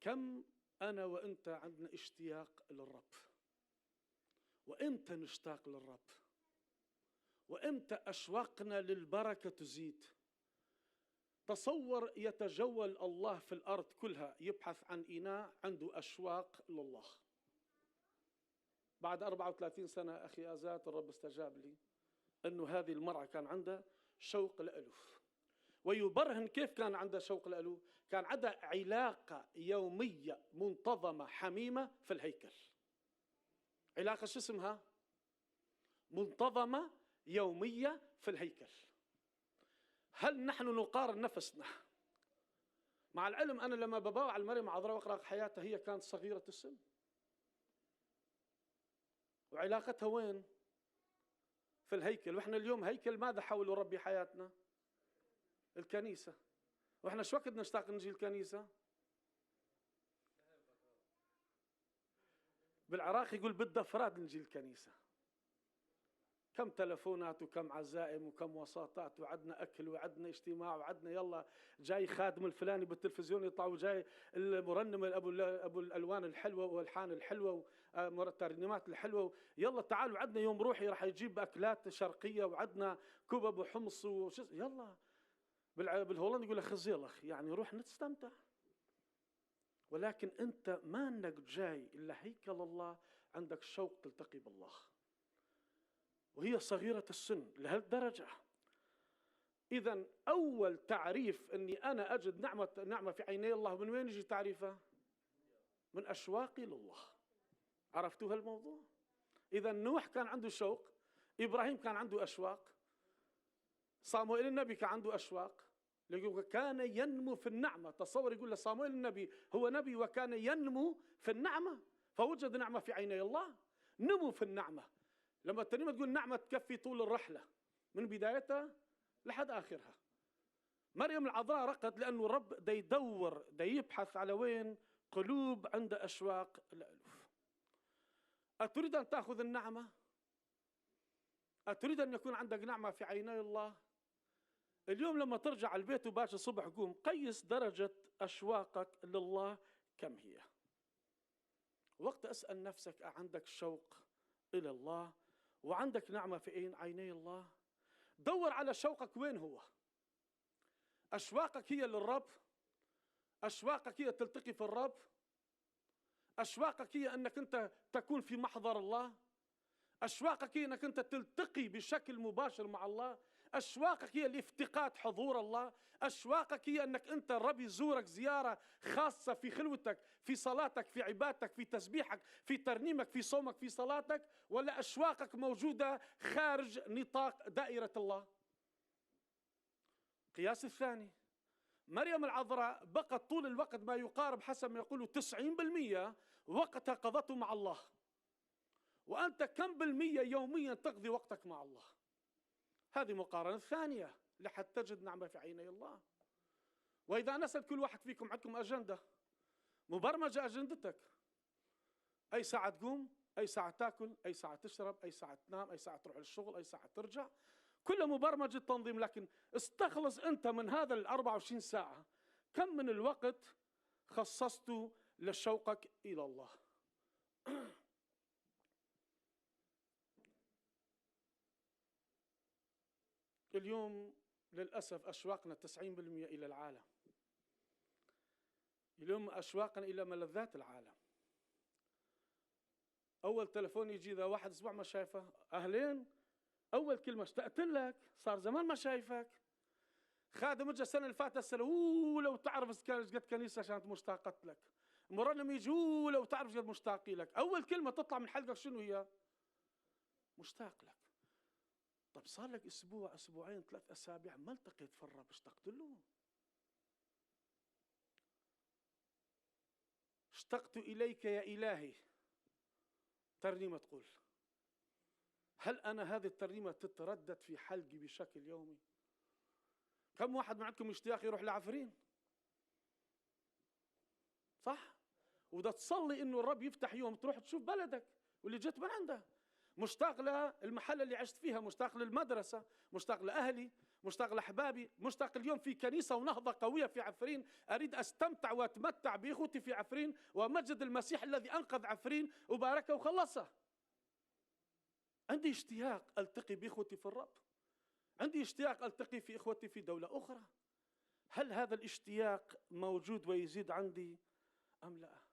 كم أنا وأنت عندنا اشتياق للرب، وإمتى نشتاق للرب، وإمتى أشواقنا للبركة تزيد. تصور يتجول الله في الأرض كلها يبحث عن إناء عنده أشواق لله. بعد 34 سنة أخي آزات الرب استجاب لي أنه هذه المرأة كان عندها شوق لألوف، ويبرهن كيف كان عندها شوق لألوف. كان عندها علاقة يومية منتظمة حميمة في الهيكل. علاقة شو اسمها؟ منتظمة يومية في الهيكل. هل نحن نقارن نفسنا؟ مع العلم أنا لما بباوع على مريم العذراء وأقرأ حياتها هي كانت صغيرة السن، وعلاقتها وين؟ في الهيكل. وإحنا اليوم هيكل ماذا حول ربي حياتنا؟ الكنيسة. وإحنا شو وقت نشتاق نجي الكنيسة؟ بالعراق يقول بدنا أفراد نجي الكنيسة. كم تلفونات وكم عزائم وكم وساطات، وعدنا أكل وعدنا اجتماع وعدنا يلا جاي خادم الفلاني بالتلفزيون يطلع، وجاي المرنم أبو الألوان الحلوة والألحان الحلوة والترنيمات الحلوة، يلا تعالوا عدنا يوم روحي راح يجيب أكلات شرقية وعدنا كبب وحمص يلا. بالهولندي يقول لك خزيلخ، يعني روح نستمتع. ولكن أنت ما أنك جاي إلا هيكل الله، عندك شوق تلتقي بالله، وهي صغيرة السن لهالدرجة. إذن أول تعريف أني أنا أجد نعمة في عيني الله، من وين يجي تعريفها؟ من أشواقي لله. عرفتوا هالموضوع؟ إذن نوح كان عنده شوق، إبراهيم كان عنده أشواق، صاموئيل النبي كان عنده أشواق، كان ينمو في النعمة. تصور يقول لصاموئيل النبي هو نبي وكان ينمو في النعمة، فوجد نعمة في عيني الله، نمو في النعمة. لما الترنيمة تقول نعمة تكفي طول الرحلة من بدايتها لحد آخرها. مريم العذراء رقت لأنه الرب دا يدور، دا يبحث على وين قلوب عند أشواق الألوف. أتريد أن تأخذ النعمة؟ أتريد أن يكون عندك نعمة في عيني الله؟ اليوم لما ترجع البيت وباش الصبح قوم قيس درجة أشواقك لله كم هي. وقت أسأل نفسك عندك شوق إلى الله وعندك نعمة في عيني الله؟ دور على شوقك وين هو. أشواقك هي للرب؟ أشواقك هي تلتقي في الرب؟ أشواقك هي أنك أنت تكون في محضر الله؟ أشواقك هي أنك أنت تلتقي بشكل مباشر مع الله؟ أشواقك هي لافتقاد حضور الله؟ أشواقك هي أنك أنت الرب يزورك زيارة خاصة في خلوتك، في صلاتك، في عبادتك، في تسبيحك، في ترنيمك، في صومك، في صلاتك؟ ولا أشواقك موجودة خارج نطاق دائرة الله؟ قياس الثاني، مريم العذراء بقت طول الوقت ما يقارب حسب ما يقولوا 90% وقتها قضته مع الله. وأنت كم بالمية يوميا تقضي وقتك مع الله؟ هذه مقارنة ثانية لحتى تجد نعمة في عيني الله. وإذا نسأل كل واحد فيكم عندكم أجندة مبرمجة، أجندتك أي ساعة تقوم، أي ساعة تاكل، أي ساعة تشرب، أي ساعة تنام، أي ساعة تروح للشغل، أي ساعة ترجع، كله مبرمجة تنظيم. لكن استخلص أنت من هذا ال 24 ساعة كم من الوقت خصصته لشوقك إلى الله. اليوم للأسف أشواقنا 90% إلى العالم. اليوم أشواقنا إلى ملذات العالم. أول تلفون يجي إذا واحد أسبوع ما شايفه، أهلين، أول كلمة اشتقت لك، صار زمان ما شايفك. خادم اجى السنة اللي فاتت سأله لو تعرف قد كنيسة كانت مشتاقت لك. مرنم يجي لو تعرف قد مشتاقي لك. أول كلمة تطلع من حلقك شنو هي؟ مشتاق لك. طب صار لك أسبوع، أسبوعين، 3 أسابيع ما التقيت في الرب، اشتقت له؟ اشتقت إليك يا إلهي. ترنيمة تقول. هل أنا هذه الترنيمة تتردد في حلقي بشكل يومي؟ كم واحد من عندكم اشتياق يروح لعفرين؟ صح؟ وده تصلي إنه الرب يفتح يوم تروح تشوف بلدك واللي جيت من عنده. مشتاق للمحل اللي عشت فيها، مشتاق للمدرسة، مشتاق لأهلي، مشتاق لأحبابي، مشتاق اليوم في كنيسة ونهضة قوية في عفرين. أريد أستمتع وأتمتع بإخوتي في عفرين ومجد المسيح الذي أنقذ عفرين وباركه وخلصه. عندي اشتياق ألتقي بإخوتي في الرب. عندي اشتياق ألتقي في إخوتي في دولة أخرى. هل هذا الاشتياق موجود ويزيد عندي أم لا؟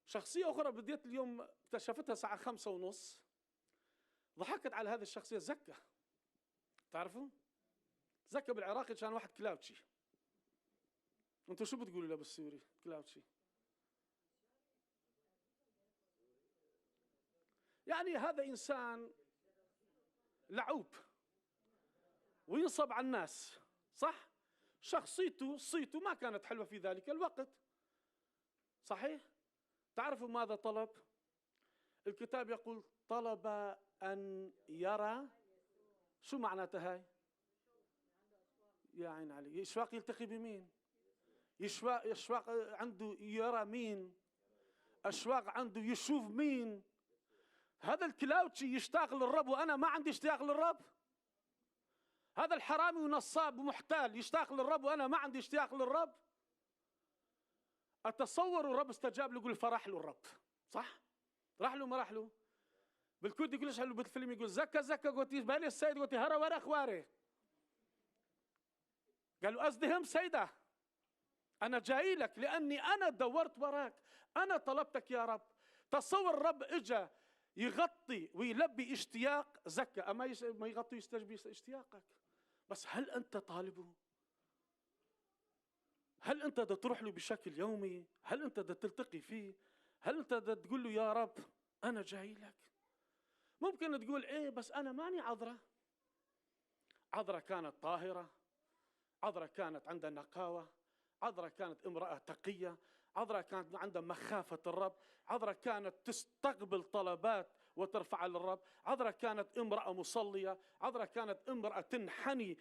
شخصية أخرى بديت اليوم اكتشفتها الساعة 5:30. ضحكت على هذه الشخصية. زكا، تعرفوا؟ زكا بالعراقي كان واحد كلاوتشي. أنتوا شو بتقولوا له بالسوري؟ كلاوتشي يعني هذا إنسان لعوب وينصب على الناس، صح؟ صيته ما كانت حلوة في ذلك الوقت، صحيح؟ تعرفوا ماذا طلب؟ الكتاب يقول طلب أن يرى. شو معناتها هاي؟ يا عين علي. إشواق يلتقي بمين؟ إشواق عنده يرى مين؟ أشواق عنده يشوف مين؟ هذا الكلاوتشي يشتاق للرب وأنا ما عندي اشتياق للرب. هذا الحرامي ونصاب ومحتال يشتاق للرب وأنا ما عندي اشتياق للرب. أتصور الرب استجاب له، يقول فرح له الرب، صح؟ راح له ما راح له؟ بالكود يقول ايش بالفيلم يقول زكا زكا قلت بالي السيد قلت هرا ورا اخواري. قال له ازدهم سيده، انا جاي لك لاني انا دورت وراك، انا طلبتك يا رب. تصور الرب اجى يغطي ويلبي اشتياق زكا، اما ما يغطي ويستجيب اشتياقك. بس هل انت طالبه؟ هل انت بدك تروح له بشكل يومي؟ هل انت بدك تلتقي فيه؟ هل انت بدك تقول له يا رب انا جاي لك؟ ممكن تقول ايه بس انا ماني عذراء. عذراء كانت طاهرة، عذراء كانت عندها نقاوة، عذراء كانت امرأة تقية، عذراء كانت عندها مخافة الرب، عذراء كانت تستقبل طلبات وترفع للرب، عذراء كانت امرأة مصلية، عذراء كانت امرأة تنحني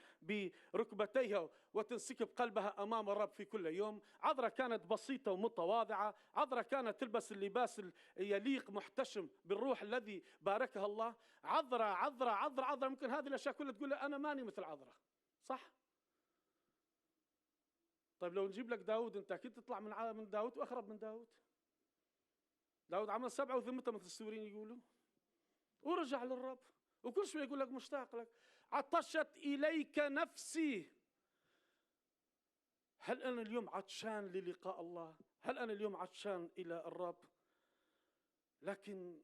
بركبتيها وتنسكب قلبها أمام الرب في كل يوم، عذراء كانت بسيطة ومتواضعة، عذراء كانت تلبس اللباس يليق محتشم بالروح الذي باركها الله. عذراء عذراء عذراء عذراء. ممكن هذه الأشياء كلها تقول أنا ماني مثل عذراء، صح؟ طيب لو نجيب لك داود، أنت أكيد تطلع من داود وأخرب من داود. داود عمل 7 وثمته مثل السوريين يقولوا، ورجع للرب وكل شوي يقول لك مشتاق لك. عطشت إليك نفسي. هل أنا اليوم عطشان للقاء الله؟ هل أنا اليوم عطشان إلى الرب؟ لكن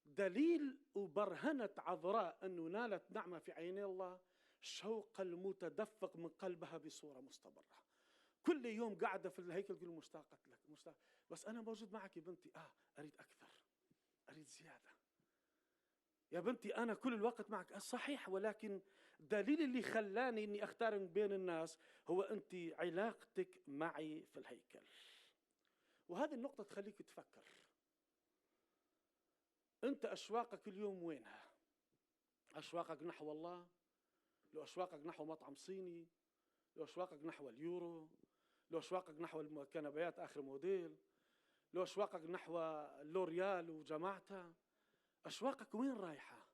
دليل وبرهنة عذراء أنه نالت نعمة في عيني الله شوق المتدفق من قلبها بصورة مستمرة. كل يوم قاعدة في الهيكل تقول مشتاقة لك، مشتاق، بس أنا موجود معك يا بنتي. أريد أكثر، أريد زيادة. يا بنتي أنا كل الوقت معك، صحيح، ولكن الدليل اللي خلاني إني أختار بين الناس هو أنت علاقتك معي في الهيكل. وهذه النقطة تخليك تفكر، أنت أشواقك اليوم وينها؟ أشواقك نحو الله؟ لو أشواقك نحو مطعم صيني؟ لو أشواقك نحو اليورو؟ لو أشواقك نحو الكنبيات آخر موديل؟ لو أشواقك نحو لوريال وجماعتها؟ أشواقك وين رايحة؟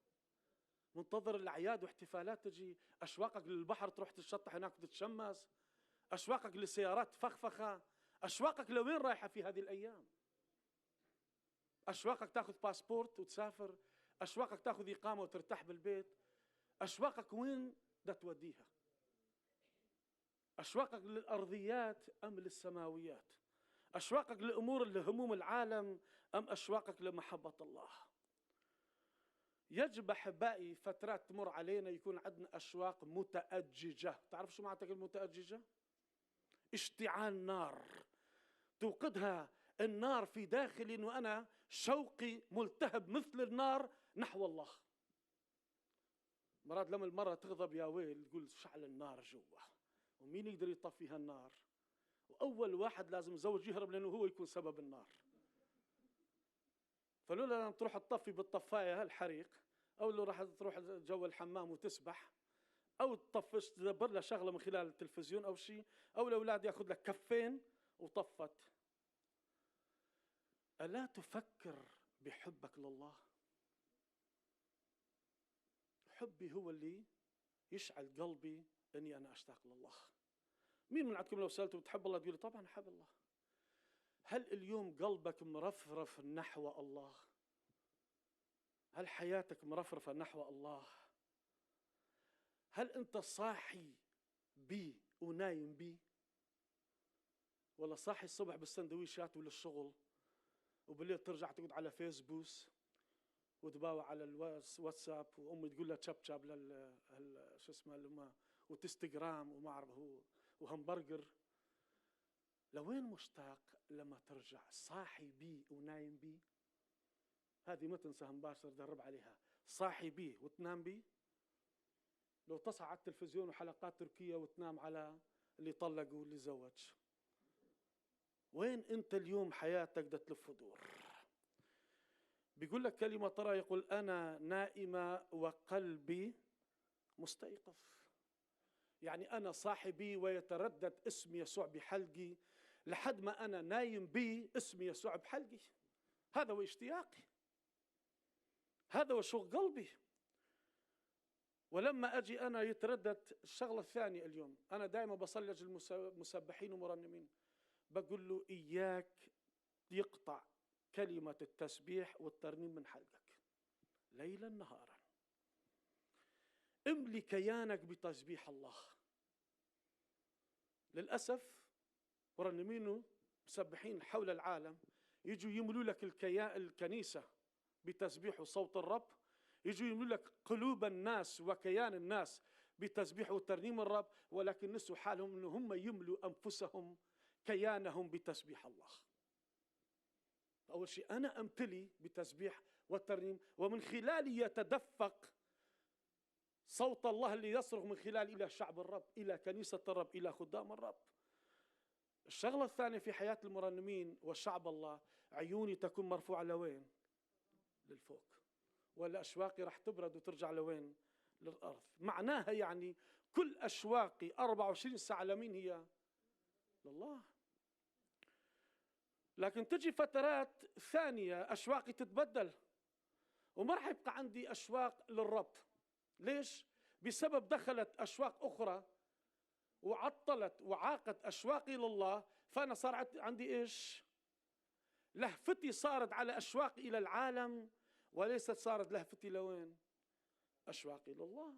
منتظر الأعياد واحتفالات تجي؟ أشواقك للبحر تروح تتشطح هناك وتتشمس؟ أشواقك لسيارات فخفخة؟ أشواقك لوين رايحة في هذه الأيام؟ أشواقك تأخذ باسبورت وتسافر؟ أشواقك تأخذ إقامة وترتاح بالبيت؟ أشواقك وين بدها توديها؟ أشواقك للأرضيات أم للسماويات؟ أشواقك لأمور لهموم العالم أم أشواقك لمحبة الله؟ يجب أحبائي فترات تمر علينا يكون عندنا أشواق متأججة. تعرف شو معناتها المتأججة؟ اشتعال نار توقدها النار في داخلي، وأنا شوقي ملتهب مثل النار نحو الله. مرات لما المرأة تغضب يا ويل تقول شعل النار جوا، ومين يقدر يطفيها النار؟ وأول واحد لازم زوج يهرب لأنه هو يكون سبب النار. فلولا لما تروح تطفي بالطفاية الحريق، أو لو راح تروح جو الحمام وتسبح، أو تطفش تدبر لها شغلة من خلال التلفزيون أو شيء، أو الأولاد يأخذ لك كفين وطفت. ألا تفكر بحبك لله؟ حبي هو اللي يشعل قلبي أني أنا أشتاق لله. مين من عندكم لو سألته بتحب الله تقول طبعا أحب الله؟ هل اليوم قلبك مرفرف نحو الله؟ هل حياتك مرفرفة نحو الله؟ هل أنت صاحي بي ونايم بي؟ ولا صاحي الصبح بالسندويشات وللشغل، وبالليل ترجع تقعد على فيسبوك وتباوع على الواتساب، وأمي تقول لها تشاب تشاب شو اسمه وتستجرام وما أعرف هو وهمبرجر. لوين مشتاق لما ترجع صاحي بي ونايم بي؟ هذه ما تنساها مباشر، درب عليها. صاحي بي وتنام بي. لو تصحى على التلفزيون وحلقات تركية وتنام على اللي طلق واللي زوج. وين أنت اليوم؟ حياتك بدها تلف ودور. بيقول لك كلمة ترى، يقول أنا نائمة وقلبي مستيقظ. يعني أنا صاحبي ويتردد اسم يسوع بحلقي، لحد ما أنا نايم بي اسم يسوع بحلقي. هذا هو اشتياقي، هذا هو شوق قلبي. ولما أجي أنا يتردد الشغلة الثانية. اليوم أنا دائما بصلج المسبحين ومرنمين، بقول له إياك يقطع كلمة التسبيح والترنيم من حلقك ليلا نهارا. املي كيانك بتسبيح الله. للأسف مرنمين مسبحين حول العالم يجوا يملوا لك الكنيسة بتسبيح وصوت الرب، يجوا يملوا لك قلوب الناس وكيان الناس بتسبيح وترنيم الرب، ولكن نسوا حالهم أنهم هم يملوا أنفسهم كيانهم بتسبيح الله. أول شيء أنا أمتلي بتسبيح والترنيم، ومن خلالي يتدفق صوت الله اللي يصرخ من خلال إلى شعب الرب، إلى كنيسة الرب، إلى خدام الرب. الشغلة الثانية في حياة المرنمين وشعب الله، عيوني تكون مرفوعة لوين؟ للفوق. ولا أشواقي رح تبرد وترجع لوين؟ للأرض. معناها يعني كل أشواقي 24 ساعة لمين هي؟ لله. لكن تجي فترات ثانية أشواقي تتبدل وما رح يبقى عندي أشواق للرب. ليش؟ بسبب دخلت أشواق أخرى وعطلت وعاقت أشواقي لله. فأنا صار عندي إيش؟ لهفتي صارت على أشواقي إلى العالم، وليست صارت لهفتي لوين؟ أشواقي لله.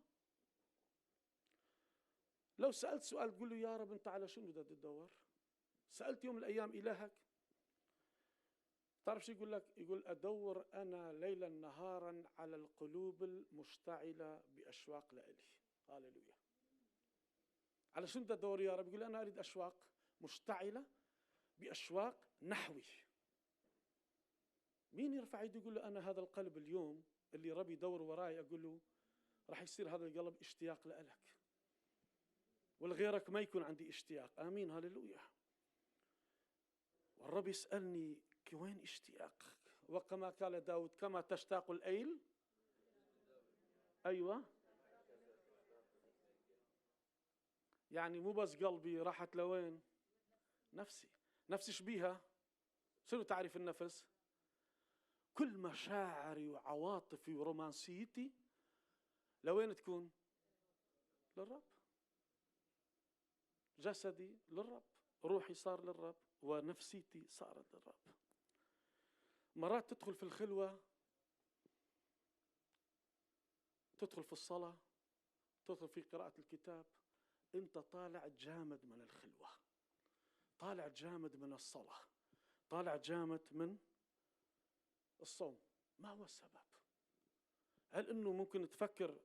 لو سألت سؤال تقول له يا رب أنت على شنو بدك تدور؟ سألت يوم من الأيام إلهك؟ تعرف شو يقول لك؟ يقول أدور أنا ليلا نهارا على القلوب المشتعلة بأشواق لإلي. هاليلويا. على شنو بدي أدور يا رب؟ يقول أنا أريد أشواق مشتعلة بأشواق نحوي. مين يرفع يده يقول له أنا هذا القلب اليوم اللي ربي يدور وراي أقول له راح يصير هذا القلب اشتياق لك، ولغيرك ما يكون عندي اشتياق. آمين، هللويا. والرب يسألني وين اشتياقك؟ وكما قال داود كما تشتاق الأيل. أيوة، يعني مو بس قلبي راحت لوين؟ نفسي شبيها. شنو تعرف النفس؟ كل مشاعري وعواطفي ورومانسيتي لوين تكون؟ للرب. جسدي للرب، روحي صار للرب، ونفسيتي صارت للرب. مرات تدخل في الخلوة، تدخل في الصلاة، تدخل في قراءة الكتاب، انت طالع جامد من الخلوة، طالع جامد من الصلاة، طالع جامد من الصوم. ما هو السبب؟ هل انه ممكن تفكر؟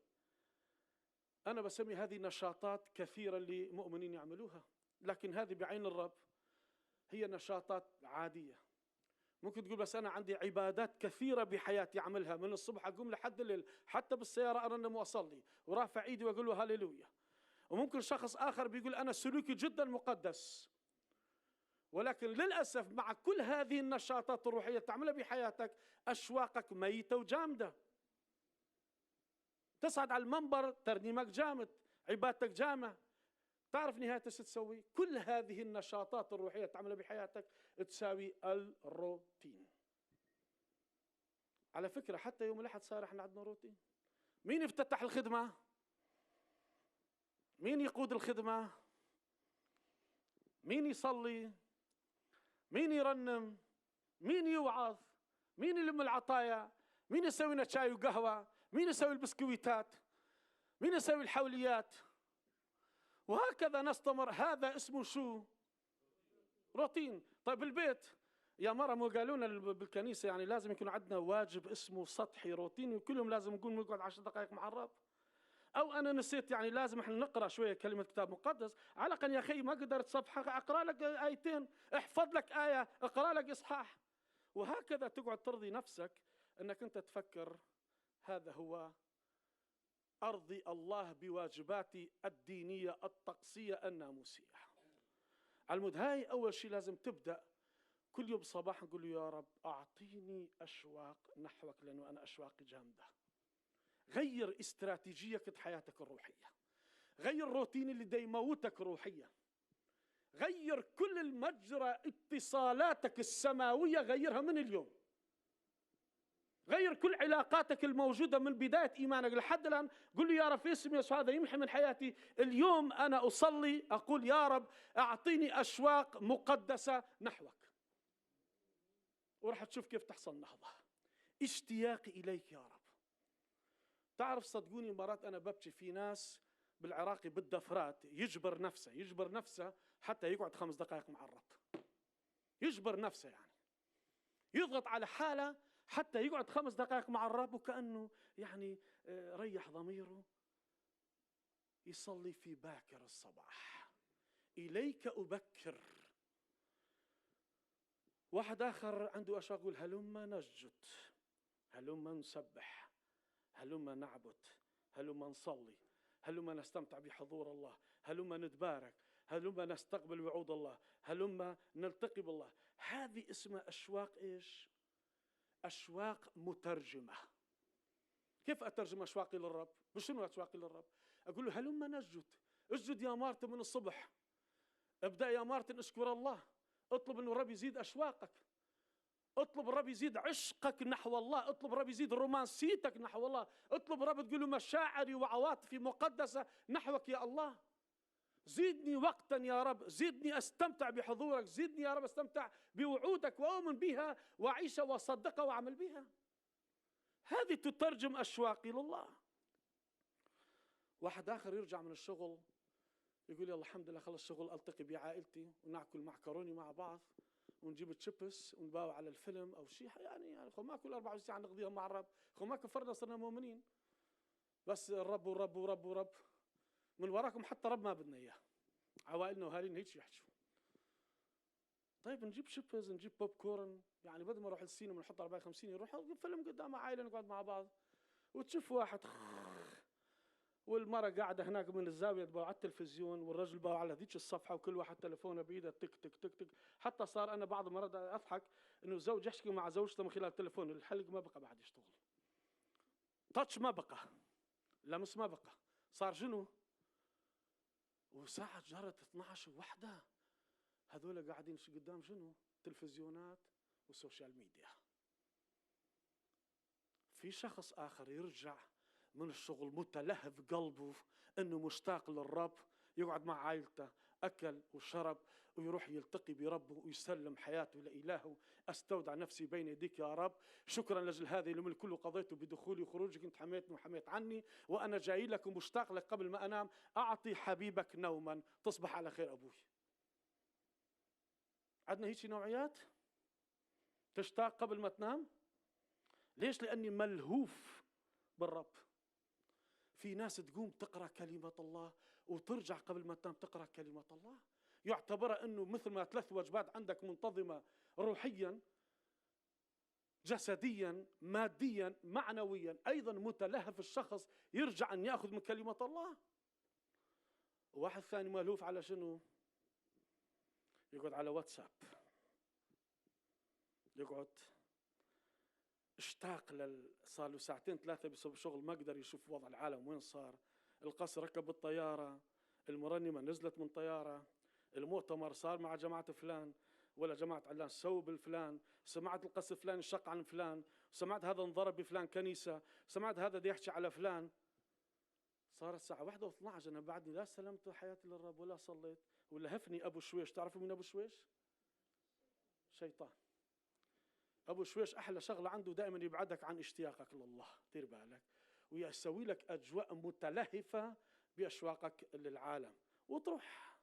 انا بسمي هذه نشاطات كثيرة اللي مؤمنين يعملوها، لكن هذه بعين الرب هي نشاطات عادية. ممكن تقول بس أنا عندي عبادات كثيرة بحياتي أعملها، من الصبح أقوم لحد الليل، حتى بالسيارة أرنم وأصلي ورافع إيدي وأقول له هاليلويا. وممكن شخص آخر بيقول أنا سلوكي جدا مقدس، ولكن للأسف مع كل هذه النشاطات الروحية تعملها بحياتك أشواقك ميتة وجامدة. تصعد على المنبر ترنيمك جامد، عبادتك جامة، تعرف نهاية شو تسوي؟ كل هذه النشاطات الروحية تعملها بحياتك تساوي الروتين. على فكرة حتى يوم الأحد صار احنا عندنا روتين. مين يفتتح الخدمة؟ مين يقود الخدمة؟ مين يصلي؟ مين يرنم؟ مين يوعظ؟ مين يلم العطايا؟ مين يسوي لنا شاي وقهوة؟ مين يسوي البسكويتات؟ مين يسوي الحوليات؟ وهكذا نستمر. هذا اسمه شو؟ روتين. طيب البيت يا مرة مو قالوا لنا بالكنيسة يعني لازم يكون عندنا واجب اسمه سطحي روتيني، وكل يوم لازم نقعد 10 دقائق مع الرب. أو أنا نسيت يعني لازم احنا نقرأ شوية كلمة كتاب مقدس، على الأقل يا أخي ما قدرت صفحة أقرأ لك آيتين، احفظ لك آية، أقرأ لك إصحاح. وهكذا تقعد ترضي نفسك أنك أنت تفكر هذا هو أرضي الله بواجباتي الدينية الطقسية الناموسية. على المود هاي أول شيء لازم تبدأ كل يوم صباح نقول له يا رب أعطيني أشواق نحوك، لأنه أنا أشواقي جامدة. غير استراتيجية حياتك الروحية، غير روتين اللي دا يموتك روحيا، غير كل المجرى اتصالاتك السماوية، غيرها من اليوم. غير كل علاقاتك الموجودة من بداية إيمانك لحد الآن. قل له يا رب في اسم يسوع هذا يمحي من حياتي. اليوم أنا أصلي أقول يا رب أعطيني أشواق مقدسة نحوك، وراح تشوف كيف تحصل نهضة. اشتياقي إليك يا رب. تعرف صدقوني مرات أنا ببكي في ناس بالعراقي بالدفرات يجبر نفسه حتى يقعد 5 دقائق مع الرب. يجبر نفسه يعني يضغط على حاله حتى يقعد 5 دقائق مع الرب، وكأنه يعني ريح ضميره. يصلي في باكر الصباح، إليك أبكر. واحد آخر عنده أشواق يقول هلما نسجد، هلما نسبح، هلما نعبد، هلما نصلي، هلما نستمتع بحضور الله، هلما نتبارك، هلما نستقبل وعود الله، هلما نلتقي بالله. هذه اسمها أشواق إيش؟ أشواق مترجمة. كيف أترجم أشواقي للرب؟ بشنو أشواقي للرب؟ أقول له هلما نسجد. اسجد يا مارتن من الصبح، ابدأ يا مارتن اشكر الله، اطلب أن الرب يزيد أشواقك، اطلب الرب يزيد عشقك نحو الله، اطلب الرب يزيد رومانسيتك نحو الله، اطلب الرب تقول له مشاعري وعواطفي مقدسة نحوك يا الله. زيدني وقتا يا رب، زيدني أستمتع بحضورك، زيدني يا رب أستمتع بوعودك وأؤمن بها وأعيشها وأصدقها وأعمل بها. هذه تترجم أشواقي لله. واحد آخر يرجع من الشغل يقول يلا الحمد لله خلص شغل، ألتقي بعائلتي ونأكل معكروني مع بعض ونجيب تشيبس ونباوع على الفيلم أو شيء. يعني خو ما كل 24 ساعة نقضيها مع الرب، خو ما كفرنا صرنا مؤمنين، بس الرب ورب ورب ورب من وراكم، حتى رب ما بدنا إياه. عوائلنا وهالينا هيك يحكوا. طيب نجيب شيبز، نجيب بوب كورن، يعني بدل ما نروح السينما نحط 40 50 نروح فيلم قدام عائله نقعد مع بعض. وتشوف واحد والمرة قاعدة هناك من الزاوية تبقى على التلفزيون، والرجل بقى على ذيك الصفحة، وكل واحد تلفونه بإيده تك تك تك تك. حتى صار أنا بعض المرات أضحك إنه زوج يحكي مع زوجته من خلال التلفون، الحلق ما بقى بعد يشتغل، تاتش ما بقى، لمس ما بقى، صار شنو؟ وساعة جرت 12 وحدة، هذول قاعدين قدام شنو؟ تلفزيونات والسوشيال ميديا. في شخص آخر يرجع من الشغل متلهف قلبه انه مشتاق للرب، يقعد مع عائلته، اكل وشرب، ويروح يلتقي بربه ويسلم حياته لإلهه. استودع نفسي بين يديك يا رب، شكرا لاجل هذه اليوم الكل قضيته بدخولي وخروجك، انت حميتني وحميت عني، وانا جاي لك ومشتاق لك. قبل ما انام اعطي حبيبك نوما، تصبح على خير ابوي. عندنا هيك نوعيات تشتاق قبل ما تنام. ليش؟ لاني ملهوف بالرب. في ناس تقوم تقرأ كلمة الله وترجع قبل ما تنام تقرأ كلمة الله، يعتبر أنه مثل ما 3 وجبات عندك منتظمة روحيا جسديا ماديا معنويا، أيضا متلهف الشخص يرجع أن يأخذ من كلمة الله. واحد ثاني ملهوف على شنو؟ يقعد على واتساب، يقعد اشتاق صار له 2 3 بسبب شغل ما قدر يشوف وضع العالم وين صار. القس ركب الطيارة، المرنمة نزلت من طيارة، المؤتمر صار مع جماعة فلان ولا جماعة علان سووا بالفلان، سمعت القس فلان انشق عن فلان، سمعت هذا انضرب بفلان كنيسة، سمعت هذا دي يحكي على فلان. صارت الساعة 1:12 أنا بعدني لا سلمت حياتي للرب ولا صليت، ولا هفني أبو شويش. تعرفوا مين أبو شويش؟ شيطان. أبو شويش أحلى شغلة عنده دائما يبعدك عن اشتياقك لله، دير بالك، ويسوي لك أجواء متلهفة بأشواقك للعالم وتروح.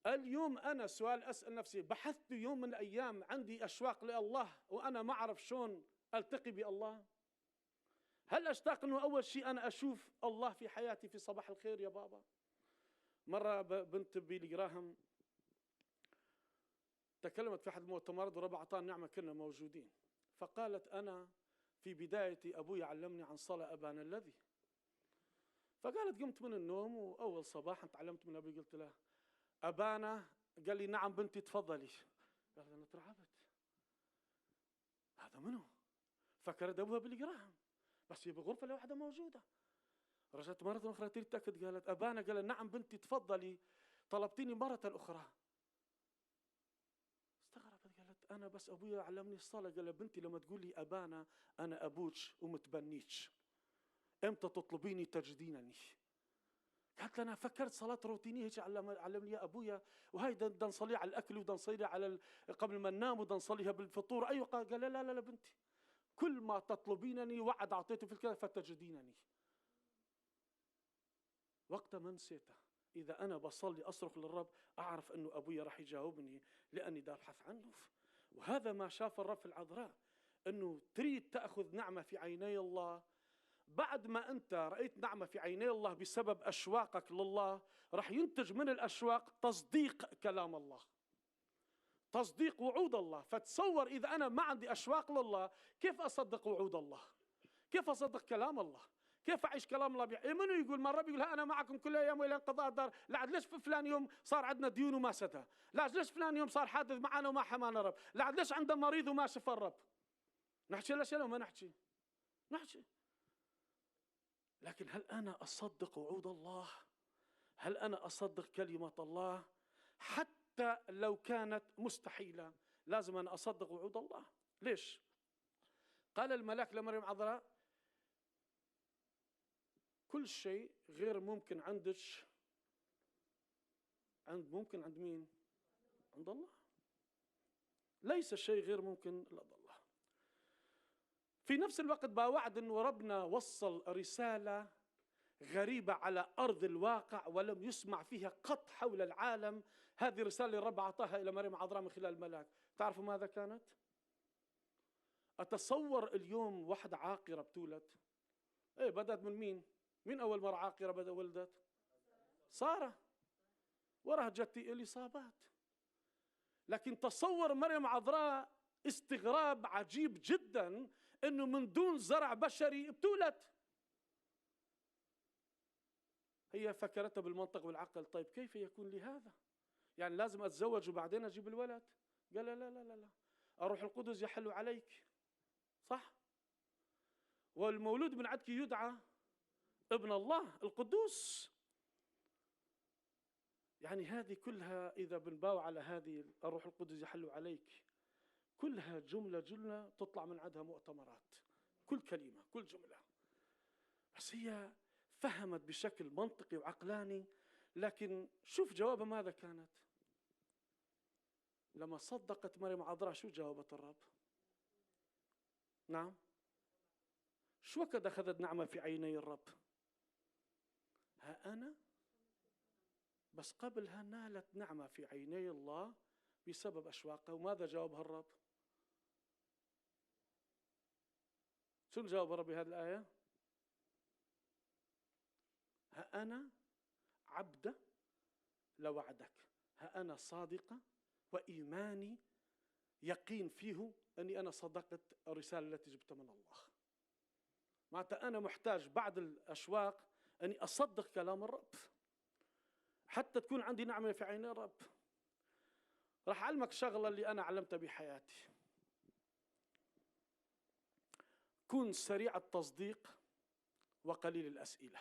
اليوم أنا سؤال أسأل نفسي، بحثت يوم من الأيام عندي أشواق لله وأنا ما أعرف شلون ألتقي بالله؟ هل أشتاق أنه أول شيء أنا أشوف الله في حياتي في صباح الخير يا بابا؟ مرة بنت بيلي جراهام تكلمت في أحد المؤتمرات ورب أعطانا نعمة كنا موجودين، فقالت أنا في بدايتي أبوي علمني عن صلاة أبانا الذي. فقالت قمت من النوم وأول صباح تعلمت من أبوي، قلت له أبانا، قال لي نعم بنتي تفضلي. قالت أنا ترعبت، هذا منو؟ فكرت أبوها بيلي جراهام، بس هي بغرفة لوحدها موجودة. رجعت مرة أخرى تريد تأكد، قالت أبانا، قال نعم بنتي تفضلي، طلبتيني مرة أخرى. استغربت، قالت أنا بس أبويا علمني الصلاة. قال بنتي لما تقول لي أبانا أنا أبوك ومتبنيك، إمتى تطلبيني تجدينني؟ قالت أنا فكرت صلاة روتينية هيك علمني يا أبويا، وهي بدنا نصليها على الأكل وبدنا نصليها على قبل ما ننام وبدنا نصليها بالفطور. أيوة. قال لا لا لا بنتي، كل ما تطلبينني وعد أعطيته في الكتاب فتجدينني. وقت ما نسيته، إذا أنا بصلي أصرخ للرب أعرف أنه أبويا راح يجاوبني لأني دا أبحث عنه. وهذا ما شاف الرب في العذراء، أنه تريد تأخذ نعمة في عيني الله. بعد ما أنت رأيت نعمة في عيني الله بسبب أشواقك لله، راح ينتج من الأشواق تصديق كلام الله، تصديق وعود الله. فتصور إذا أنا ما عندي أشواق لله كيف أصدق وعود الله؟ كيف أصدق كلام الله؟ كيف أعيش كلام الله؟ منو يقول؟ ما الرب يقول أنا معكم كل أيام وإلى انقضاء الدار. لا ليش في فلان يوم صار عندنا ديون وما سدها؟ لا ليش فلان يوم صار حادث معنا وما حمانا الرب؟ لا ليش عنده مريض وما شفى الرب؟ نحكي الأشياء وما نحكي؟ لكن هل أنا أصدق وعود الله؟ هل أنا أصدق كلمة الله؟ حتى لو كانت مستحيلة لازم أنا أصدق وعود الله. ليش؟ قال الملاك لمريم عذراء كل شيء غير ممكن عندك، ممكن عند مين؟ عند الله. ليس شيء غير ممكن لدى الله. في نفس الوقت وعد أنه ربنا وصل رسالة غريبة على أرض الواقع ولم يسمع فيها قط حول العالم. هذه الرسالة الرب أعطاها إلى مريم عذراء من خلال الملاك. تعرفوا ماذا كانت؟ أتصور اليوم واحدة عاقرة بتولد. بدأت من مين؟ مين أول مرة عاقرة بدأ ولدت؟ سارة. وراها جتي إليصابات. لكن تصور مريم عذراء استغراب عجيب جدا انه من دون زرع بشري ابتولت. هي فكرتها بالمنطق والعقل، طيب كيف يكون لي هذا؟ يعني لازم اتزوج وبعدين اجيب الولد؟ قال لا لا لا لا، الروح القدس يحل عليك، صح؟ والمولود من عندك يدعى ابن الله القدوس. يعني هذه كلها إذا بنباوع على هذه الروح القدس يحل عليك، كلها جملة تطلع من عندها مؤتمرات، كل كلمة كل جملة. بس هي فهمت بشكل منطقي وعقلاني. لكن شوف جوابها ماذا كانت لما صدقت مريم عذراء. شو جاوبت الرب؟ نعم، شو وقت أخذت نعمة في عيني الرب؟ ها أنا، بس قبلها نالت نعمة في عيني الله بسبب أشواقها. وماذا جاوبها الرب؟ شو جاوب الرب بهذه الآية؟ ها أنا عبدة لوعدك، ها أنا صادقة وإيماني يقين فيه أني أنا صدقت الرسالة التي جبتها من الله. معناتها أنا محتاج بعد الأشواق أني أصدق كلام الرب حتى تكون عندي نعمة في عيني الرب. راح أعلمك شغلة اللي أنا علمتها بحياتي. كن سريع التصديق وقليل الأسئلة.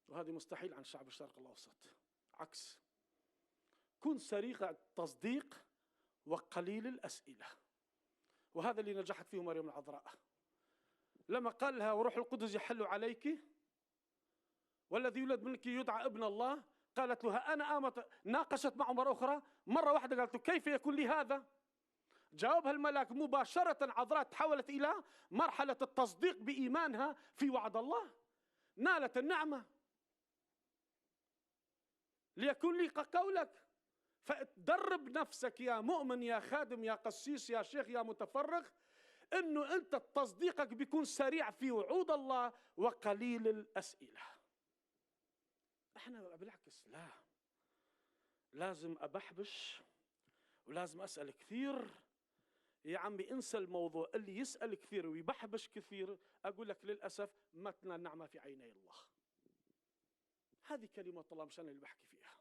وهذه مستحيل عن شعب الشرق الأوسط، عكس. كن سريع التصديق وقليل الأسئلة. وهذا اللي نجحت فيه مريم العذراء لما قال لها وروح القدس يحل عليك والذي يولد منك يدعى ابن الله. قالت له أنا آمت. ناقشت معه مرة أخرى، مرة واحدة قالت له كيف يكون لي هذا؟ جاوبها الملاك مباشرة. عذراء تحولت إلى مرحلة التصديق بإيمانها في وعد الله، نالت النعمة. ليكون لي قولك. فتدرب نفسك يا مؤمن يا خادم يا قسيس يا شيخ يا متفرغ، انه انت تصديقك بيكون سريع في وعود الله وقليل الأسئلة. احنا بالعكس، لا، لازم أبحبش ولازم أسأل كثير. يا عمي انسى الموضوع اللي يسأل كثير ويبحبش كثير. أقول لك للأسف ما تنال النعمة في عيني الله. هذه كلمة الله مش أنا اللي بحكي فيها.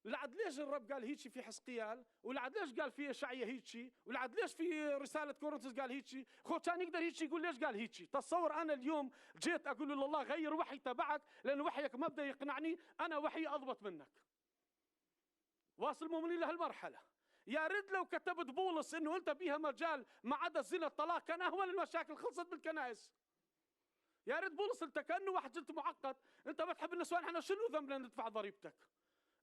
لعد ليش الرب قال هيك في حزقيال، ولعد ليش قال في إشعياء هيك، ولعد ليش في رسالة كورنثوس قال هيك. كان يقدر هيك يقول ليش قال هيك. تصور أنا اليوم جيت أقول له لله غير وحي تبعك لأن وحيك ما بده يقنعني، أنا وحي أضبط منك. واصل المؤمنين لهالمرحلة. يا ريت لو كتبت بولس إنه أنت بيها مجال ما عدا الزنا الطلاق كان أهون المشاكل خلصت بالكنائس. يا ريت بولس أنت كأنه واحد جلت معقد، أنت ما تحب النسوان، احنا شنو ذنبنا ندفع ضريبتك؟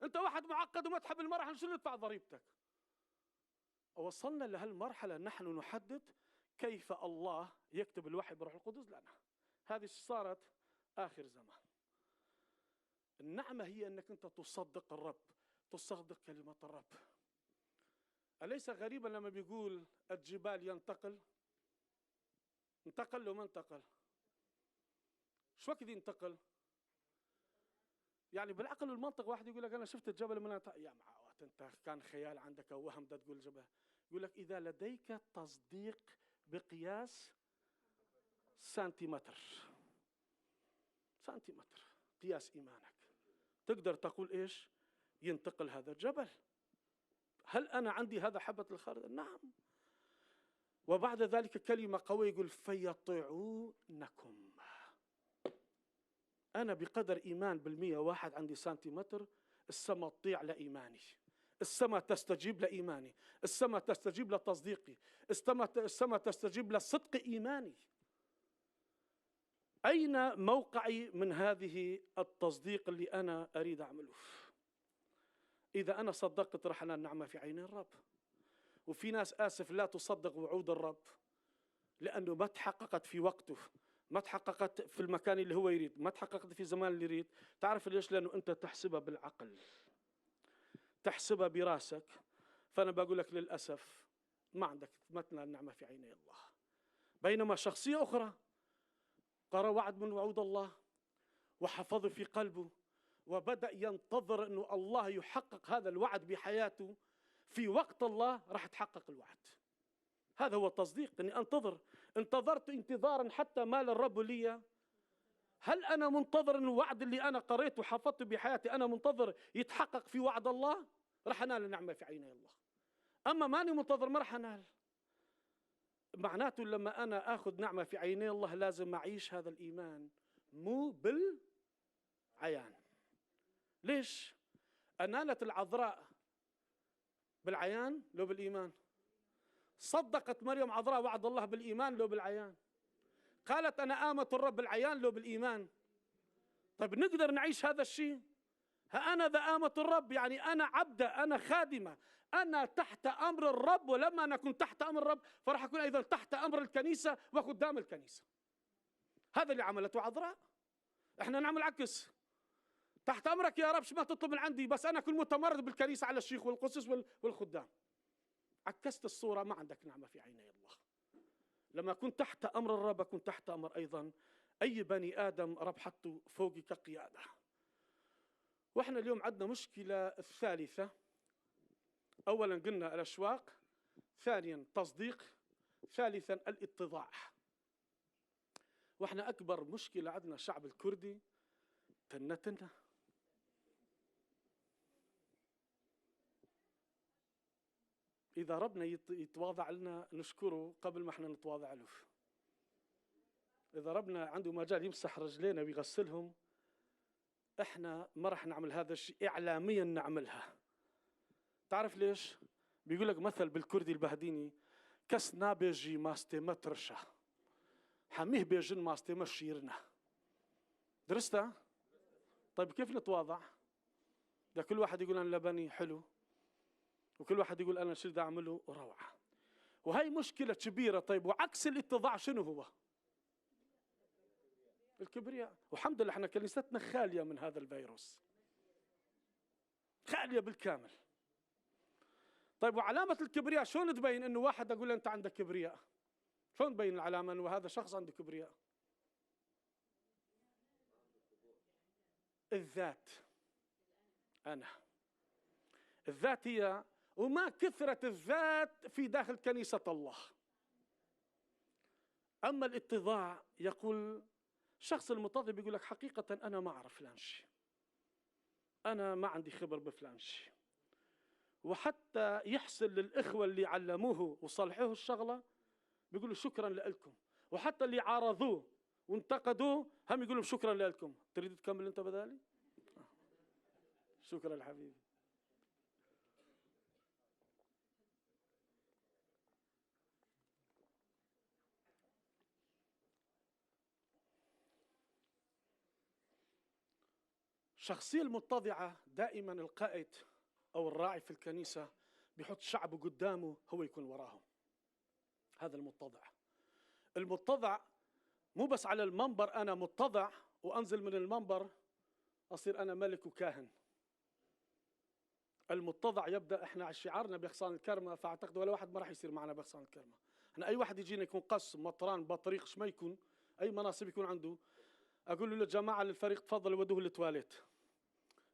أنت واحد معقد وما تحب المرأة، شنو ندفع ضريبتك؟ وصلنا لهالمرحلة نحن نحدد كيف الله يكتب الوحي بروح القدس لنا. هذه صارت آخر زمان. النعمة هي أنك أنت تصدق الرب، تصدق كلمة الرب. أليس غريبا لما بيقول الجبال ينتقل؟ انتقل لو ما انتقل؟ شو وقت ينتقل؟ يعني بالعقل والمنطق واحد يقول لك أنا شفت الجبل من يا معوات أنت كان خيال عندك أو وهم ده تقول جبل. يقول لك إذا لديك تصديق بقياس سنتيمتر قياس إيمانك تقدر تقول إيش؟ ينتقل هذا الجبل. هل أنا عندي هذا حبة الخردل؟ نعم. وبعد ذلك كلمة قوية يقول فيطيعونكم. أنا بقدر إيمان بالمية واحد عندي سنتيمتر، السماء تطيع لإيماني، السماء تستجيب لإيماني، السماء تستجيب لتصديقي، السماء تستجيب لصدق إيماني. أين موقعي من هذه التصديق اللي أنا أريد أعمله؟ إذا أنا صدقت رح أنال النعمة في عين الرب. وفي ناس آسف لا تصدق وعود الرب لأنه ما تحققت في وقته، ما تحققت في المكان اللي هو يريد، ما تحققت في الزمان اللي يريد. تعرف ليش؟ لأنه أنت تحسبها بالعقل، تحسبها براسك. فأنا بقول لك للأسف ما عندك، ما تنال النعمة في عيني الله. بينما شخصية أخرى قرأ وعد من وعود الله وحفظه في قلبه وبدأ ينتظر أنه الله يحقق هذا الوعد بحياته، في وقت الله راح تحقق الوعد. هذا هو التصديق، أني انتظرت انتظارا حتى مال الرب لي. هل أنا منتظر أن الوعد اللي أنا قريته وحفظته بحياتي أنا منتظر يتحقق في وعد الله؟ راح أنال النعمة في عيني الله. أما ماني منتظر ما راح أنال. معناته لما أنا أخذ نعمة في عيني الله لازم أعيش هذا الإيمان مو بالعيان. ليش؟ أنالت العذراء بالعيان لو بالإيمان؟ صدقت مريم عذراء وعد الله بالإيمان لو بالعيان؟ قالت أنا آمة الرب بالعيان لو بالإيمان؟ طيب نقدر نعيش هذا الشيء؟ ها أنا ذا آمة الرب، يعني أنا عبدة، أنا خادمة، أنا تحت أمر الرب، ولما أنا أكون تحت أمر الرب فراح أكون أيضا تحت أمر الكنيسة وخدام الكنيسة. هذا اللي عملته عذراء. إحنا نعمل عكس، تحت أمرك يا رب، شو ما تطلب من عندي، بس أنا أكون متمرد بالكنيسة على الشيخ والقسس والخدام. عكست الصورة، ما عندك نعمة في عيني الله. لما كنت تحت أمر الرب أكون تحت أمر أيضا أي بني آدم رب حطه فوقي كقيادة. وإحنا اليوم عندنا مشكلة الثالثة. أولا قلنا الأشواق، ثانيا تصديق، ثالثا الاتضاع. وإحنا أكبر مشكلة عندنا الشعب الكردي تنتنا. إذا ربنا يتواضع لنا نشكره قبل ما احنا نتواضع له. إذا ربنا عنده مجال يمسح رجلينا ويغسلهم، احنا ما راح نعمل هذا الشيء، إعلاميا نعملها. تعرف ليش؟ بيقول لك مثل بالكردي البهديني: كسنا بيجي ماستيما ترشا حميه بيجن ماستيما شيرنا. درستها؟ طيب كيف نتواضع؟ ده كل واحد يقول أنا لبني حلو، وكل واحد يقول أنا شو بدي أعمله روعة. وهي مشكلة كبيرة. طيب وعكس الاتضاع شنو هو؟ الكبرياء. والحمد لله احنا كنيستنا خالية من هذا الفيروس، خالية بالكامل. طيب وعلامة الكبرياء شلون تبين انه واحد اقول له انت عندك كبرياء؟ شلون تبين العلامة انه هذا شخص عنده كبرياء؟ الذات. أنا الذات هي، وما كثرة الذات في داخل كنيسة الله. أما الاتضاع يقول الشخص المتضع بيقول لك حقيقة أنا ما أعرف فلان شيء، أنا ما عندي خبر بفلان شيء. وحتى يحسن للإخوة اللي علموه وصلحوه الشغلة بيقولوا شكرا لكم، وحتى اللي عارضوه وانتقدوه هم يقولوا شكرا لكم. تريد تكمل أنت بدالي؟ شكرا حبيبي. الشخصية المتضعة دائما القائد أو الراعي في الكنيسة بيحط شعبه قدامه هو يكون وراهم. هذا المتضع. المتضع مو بس على المنبر أنا متضع وأنزل من المنبر أصير أنا ملك وكاهن. المتضع يبدأ، إحنا شعارنا بإغصان الكرمة، فأعتقد ولا واحد ما راح يصير معنا بإغصان الكرمة. إحنا أي واحد يجينا يكون قس مطران بطريق ما يكون أي مناصب يكون عنده، أقول له للجماعة للفريق تفضلوا ودوه للتواليت.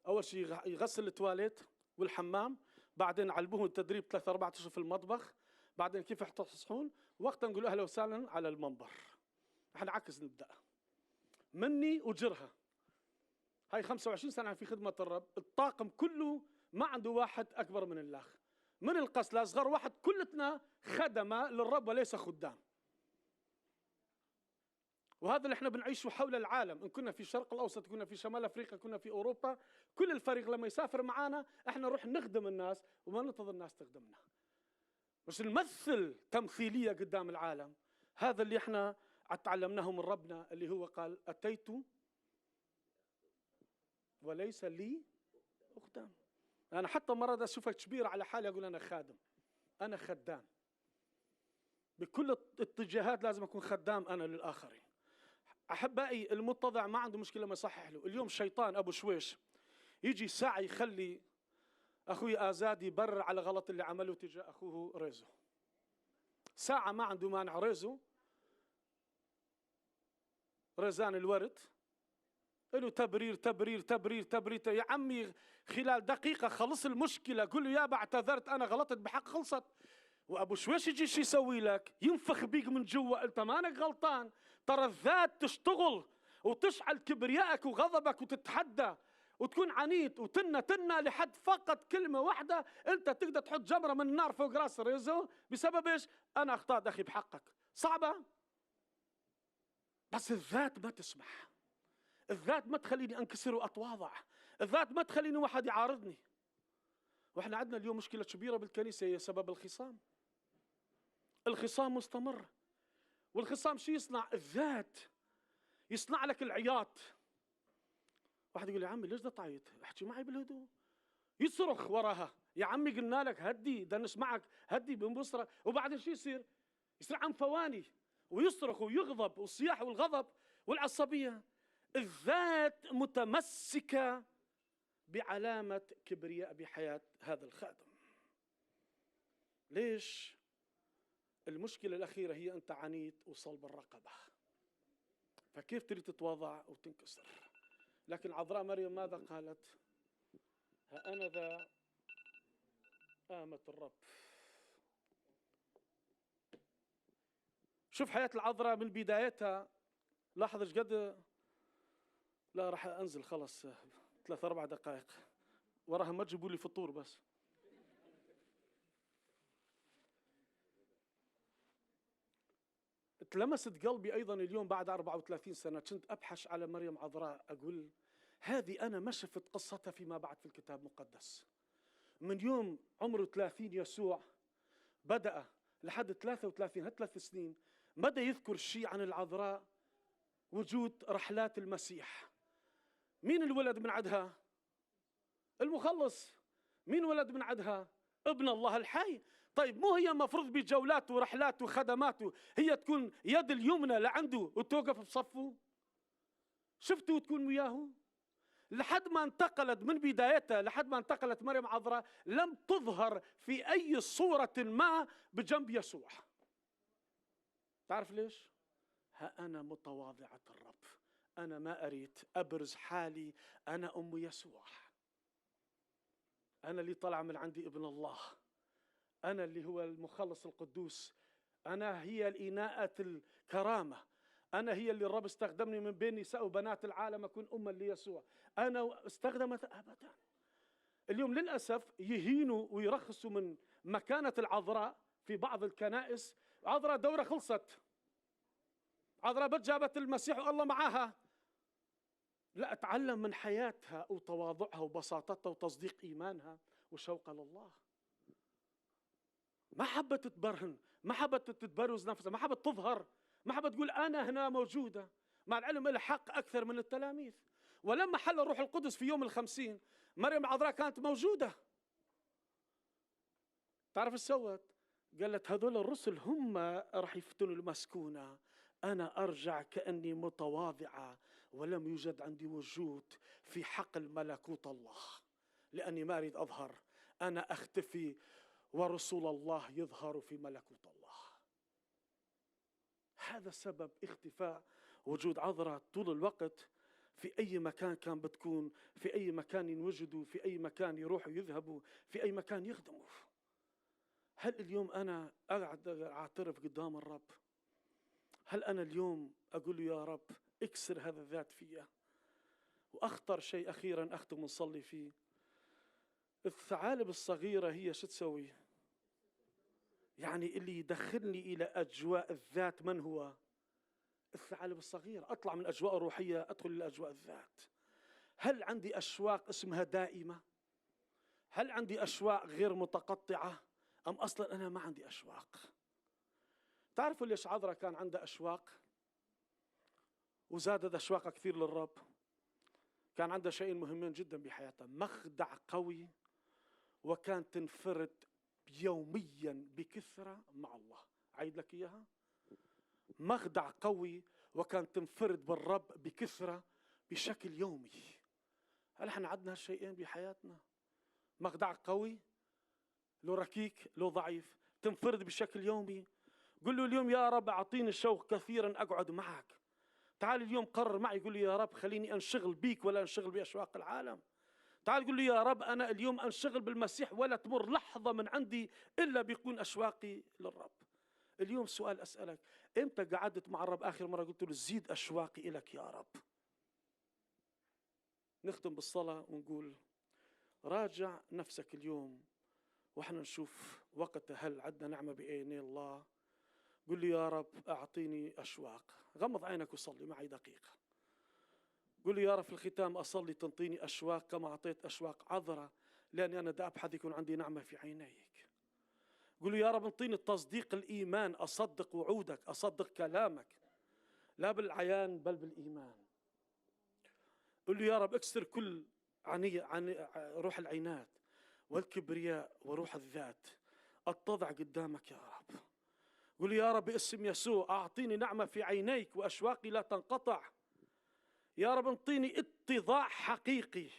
أول شيء يغسل التواليت والحمام، بعدين علموه التدريب 3-4 أشهر في المطبخ، بعدين كيف يحتصحون، وقتها نقول أهلا وسهلا على المنبر. احنا عكس نبدأ مني وجرها. هاي 25 سنة في خدمة الرب، الطاقم كله ما عنده واحد أكبر من الآخر، من القس لأصغر واحد، كلتنا خدمة للرب وليس خدام. وهذا اللي احنا بنعيشه حول العالم، ان كنا في الشرق الاوسط، كنا في شمال افريقيا، كنا في اوروبا، كل الفريق لما يسافر معنا احنا نروح نخدم الناس وما ننتظر الناس تخدمنا، مش نمثل تمثيليه قدام العالم. هذا اللي احنا تعلمناه من ربنا، اللي هو قال اتيت وليس لي خدام. انا حتى مرات اشوفك كبير على حالي اقول انا خادم، انا خدام. بكل الاتجاهات لازم اكون خدام انا للاخرين. أحبائي المتضع ما عنده مشكلة ما يصحح له. اليوم الشيطان أبو شويش يجي ساعة يخلي أخوي آزاد يبرر على غلط اللي عمله تجاه أخوه ريزو. ساعة ما عنده مانع ريزو، ريزان الورد، له تبرير تبرير تبرير تبرير. يا عمي خلال دقيقة خلص المشكلة، قل له يابا اعتذرت أنا غلطت بحق، خلصت. وأبو شويش يجي شو يسوي لك؟ ينفخ بيك من جوا، أنت مانك غلطان. ترى الذات تشتغل وتشعل كبريائك وغضبك وتتحدى وتكون عنيد وتنة لحد فقط كلمة واحدة أنت تقدر تحط جمرة من النار فوق راس ريزو بسبب إيش؟ أنا أخطأت أخي بحقك. صعبة، بس الذات ما تسمح. الذات ما تخليني أنكسر وأتواضع. الذات ما تخليني واحد يعارضني. وإحنا عندنا اليوم مشكلة كبيرة بالكنيسة هي سبب الخصام. الخصام مستمر. والخصام شو يصنع؟ الذات يصنع لك العياط. واحد يقول يا عمي ليش ده تعيط؟ احكي معي بالهدوء. يصرخ وراها، يا عمي قلنا لك هدي، ده نسمعك، هدي بنبصرك. وبعدين شو يصير؟ يصير عن فواني ويصرخ ويغضب، والصياح والغضب والعصبية. الذات متمسكة بعلامة كبرياء بحياة هذا الخادم. ليش؟ المشكلة الأخيرة هي أنت عنيد وصلب الرقبة، فكيف تريد تتواضع وتنكسر؟ لكن عذراء مريم ماذا قالت؟ ها أنا ذا آمة الرب. شوف حياة العذراء من بدايتها. لاحظ ايش قد، لا راح أنزل خلص 3-4 دقائق وراها، ما تجيبوا لي فطور بس. تلمست قلبي أيضا اليوم بعد 34 سنة كنت أبحث على مريم عذراء، أقول هذه أنا ما شفت قصتها فيما بعد في الكتاب المقدس. من يوم عمره 30 يسوع بدأ لحد 33 3 سنين بدأ يذكر شيء عن العذراء، وجود رحلات المسيح. مين الولد من عدها؟ المخلص. مين ولد من عدها؟ ابن الله الحي. طيب مو هي مفروض بجولاته ورحلاته وخدماته هي تكون يد اليمنى لعنده وتوقف بصفه؟ شفتوا وتكون وياه؟ لحد ما انتقلت من بدايتها، لحد ما انتقلت مريم عذراء لم تظهر في أي صورة ما بجنب يسوع. تعرف ليش؟ ها أنا متواضعة الرب، أنا ما أريد أبرز حالي، أنا أم يسوع، أنا اللي طلع من عندي ابن الله، أنا اللي هو المخلص القدوس، أنا هي الإناءة الكرامة، أنا هي اللي الرب استخدمني من بين نساء وبنات العالم أكون أما ليسوع. أنا استخدمت أبدا. اليوم للأسف يهينوا ويرخصوا من مكانة العذراء في بعض الكنائس. عذراء دورة خلصت، عذراء جابت المسيح والله معاها. لا، اتعلم من حياتها وتواضعها وبساطتها وتصديق إيمانها وشوقها لله. ما حبت تتبرهن، ما حبت تتبرز نفسها، ما حبت تظهر، ما حبت تقول أنا هنا موجودة، مع العلم لها حق أكثر من التلاميذ. ولما حل الروح القدس في يوم 50 مريم العذراء كانت موجودة. تعرف ايش سوت؟ قالت هذول الرسل هم راح يفتنوا المسكونة، أنا أرجع كأني متواضعة ولم يوجد عندي وجود في حقل ملكوت الله، لأني ما أريد أظهر، أنا أختفي ورسول الله يظهر في ملكوت الله. هذا سبب اختفاء وجود عذراء طول الوقت في أي مكان كان بتكون، في أي مكان ينوجدوا، في أي مكان يروحوا يذهبوا، في أي مكان يخدموا. هل اليوم أنا أقعد أعترف قدام الرب؟ هل أنا اليوم أقول له يا رب اكسر هذا الذات فيا؟ وأخطر شيء أخيرا أختم ونصلي فيه، الثعالب الصغيرة هي شو تسوي؟ يعني اللي يدخلني إلى أجواء الذات من هو؟ الثعالب الصغيرة. أطلع من أجواء روحية أدخل إلى أجواء الذات. هل عندي أشواق اسمها دائمة؟ هل عندي أشواق غير متقطعة؟ أم أصلا أنا ما عندي أشواق؟ تعرفوا ليش عذراء كان عندها أشواق وزادت أشواق كثير للرب؟ كان عندها شيئين مهمين جدا بحياتها، مخدع قوي، وكان تنفرد يوميا بكثرة مع الله. عيد لك إياها، مخدع قوي وكان تنفرد بالرب بكثرة بشكل يومي. هل احنا عندنا هالشيئين بحياتنا؟ مخدع قوي، لو ركيك لو ضعيف، تنفرد بشكل يومي. قل له اليوم يا رب أعطيني شوق كثيرا أقعد معك، تعال اليوم قرر معي، قول لي يا رب خليني أنشغل بيك ولا أنشغل بأشواق العالم. تعال قول لي يا رب أنا اليوم أنشغل بالمسيح ولا تمر لحظة من عندي إلا بيكون أشواقي للرب. اليوم سؤال أسألك، إمتى قعدت مع الرب آخر مرة قلت له زيد أشواقي إلك يا رب؟ نختم بالصلاة ونقول راجع نفسك اليوم وإحنا نشوف وقت هل عندنا نعمة بعيني الله. قل لي يا رب أعطيني أشواق. غمض عينك وصلي معي دقيقة. قل لي يا رب في الختام أصلي تنطيني أشواق كما أعطيت أشواق عذرة، لأني أنا دا أبحث يكون عندي نعمة في عينيك. قل لي يا رب انطيني التصديق، الإيمان، أصدق وعودك، أصدق كلامك، لا بالعيان بل بالإيمان. قل لي يا رب اكسر كل عن روح العناد والكبرياء وروح الذات، اتضع قدامك يا رب. قل لي يا رب باسم يسوع أعطيني نعمة في عينيك وأشواقي لا تنقطع. يا رب انطيني اتضاع حقيقي،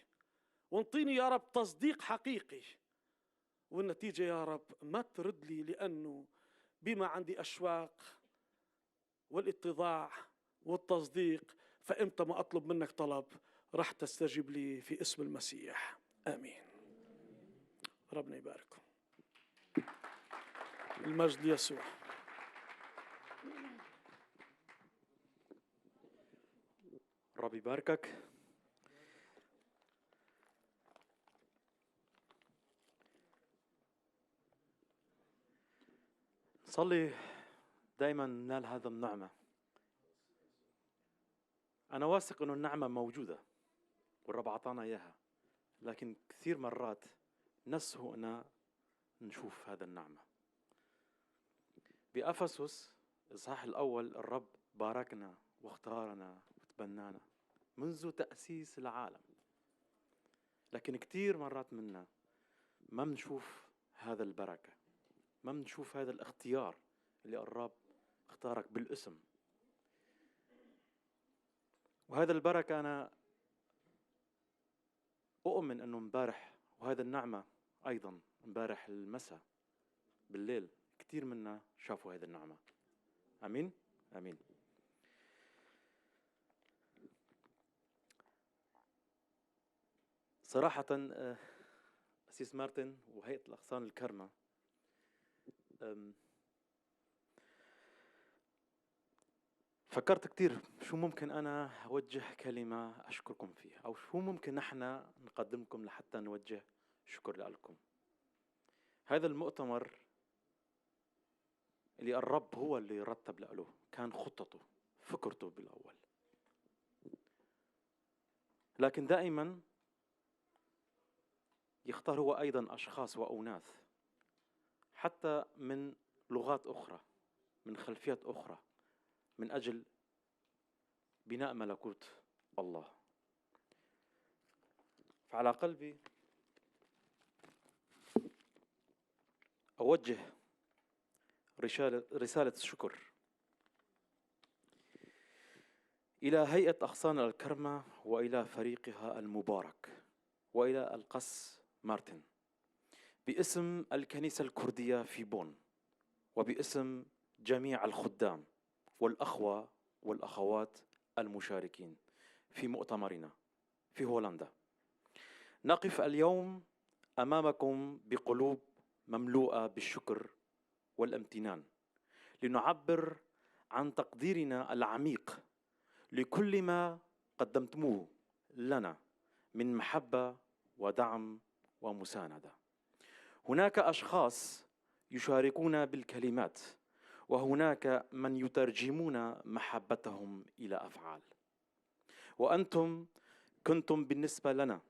وانطيني يا رب تصديق حقيقي، والنتيجة يا رب ما ترد لي، لأنه بما عندي أشواق والاتضاع والتصديق، فإمتى ما أطلب منك طلب راح تستجيب لي في اسم المسيح. آمين. ربنا يبارككم. المجد ليسوع. رب يباركك. صلي دائما ننال هذا النعمة. أنا واثق إنه النعمة موجودة والرب أعطانا إياها، لكن كثير مرات نسهو أن نشوف هذا النعمة. بأفسس الإصحاح الأول الرب باركنا واختارنا وتبنانا منذ تأسيس العالم، لكن كثير مرات منا ما بنشوف هذا البركة، ما بنشوف هذا الاختيار اللي الرب اختارك بالاسم. وهذا البركة أنا أؤمن أنه مبارح، وهذا النعمة أيضا مبارح المساء بالليل كثير منا شافوا هذه النعمة. أمين أمين. صراحة أسيس مارتن وهيئة الأغصان الكرمة فكرت كتير شو ممكن أنا أوجه كلمة أشكركم فيها، أو شو ممكن نحن نقدم لكم لحتى نوجه شكر لكم. هذا المؤتمر اللي الرب هو اللي رتب له، كان خطته فكرته بالأول، لكن دائما يختار هو أيضا أشخاص وأناس حتى من لغات أخرى، من خلفيات أخرى، من أجل بناء ملكوت الله. فعلى قلبي أوجه رسالة شكر إلى هيئة أغصان الكرمة وإلى فريقها المبارك وإلى القس مارتن، باسم الكنيسة الكردية في بون، وباسم جميع الخدام والأخوة والأخوات المشاركين في مؤتمرنا في هولندا. نقف اليوم أمامكم بقلوب مملوءة بالشكر والامتنان، لنعبر عن تقديرنا العميق لكل ما قدمتموه لنا من محبة ودعم ومساندة. هناك أشخاص يشاركون بالكلمات، وهناك من يترجمون محبتهم إلى أفعال، وأنتم كنتم بالنسبة لنا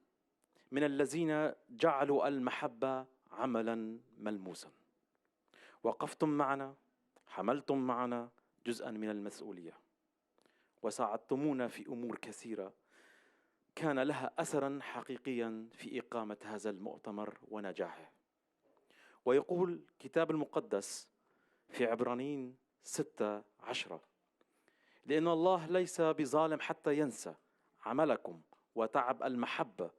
من الذين جعلوا المحبة عملا ملموسا. وقفتم معنا، حملتم معنا جزءا من المسؤولية، وساعدتمونا في أمور كثيرة كان لها أثرا حقيقيا في إقامة هذا المؤتمر ونجاحه. ويقول الكتاب المقدس في عبرانيين 6:10: لأن الله ليس بظالم حتى ينسى عملكم وتعب المحبة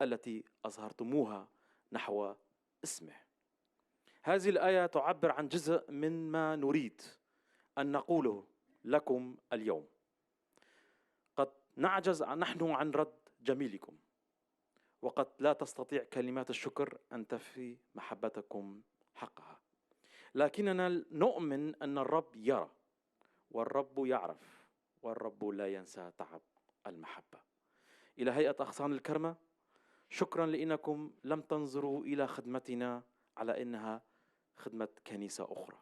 التي أظهرتموها نحو اسمه. هذه الآية تعبر عن جزء من ما نريد أن نقوله لكم اليوم. نعجز نحن عن رد جميلكم، وقد لا تستطيع كلمات الشكر أن تفي محبتكم حقها، لكننا نؤمن أن الرب يرى والرب يعرف والرب لا ينسى تعب المحبة. إلى هيئة أغصان الكرمة، شكرا لأنكم لم تنظروا إلى خدمتنا على أنها خدمة كنيسة أخرى،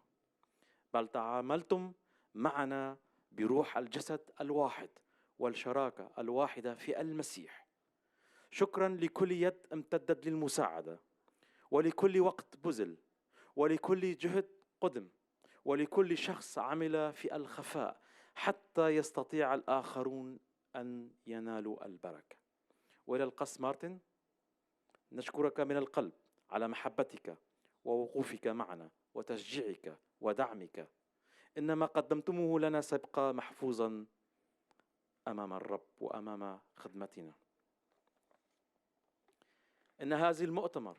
بل تعاملتم معنا بروح الجسد الواحد والشراكة الواحدة في المسيح. شكرا لكل يد امتدت للمساعدة، ولكل وقت بذل، ولكل جهد قدم، ولكل شخص عمل في الخفاء حتى يستطيع الآخرون أن ينالوا البركة. وإلى القس مارتن، نشكرك من القلب على محبتك ووقوفك معنا وتشجيعك ودعمك. إن ما قدمتموه لنا سيبقى محفوظا أمام الرب وأمام خدمتنا. إن هذه المؤتمر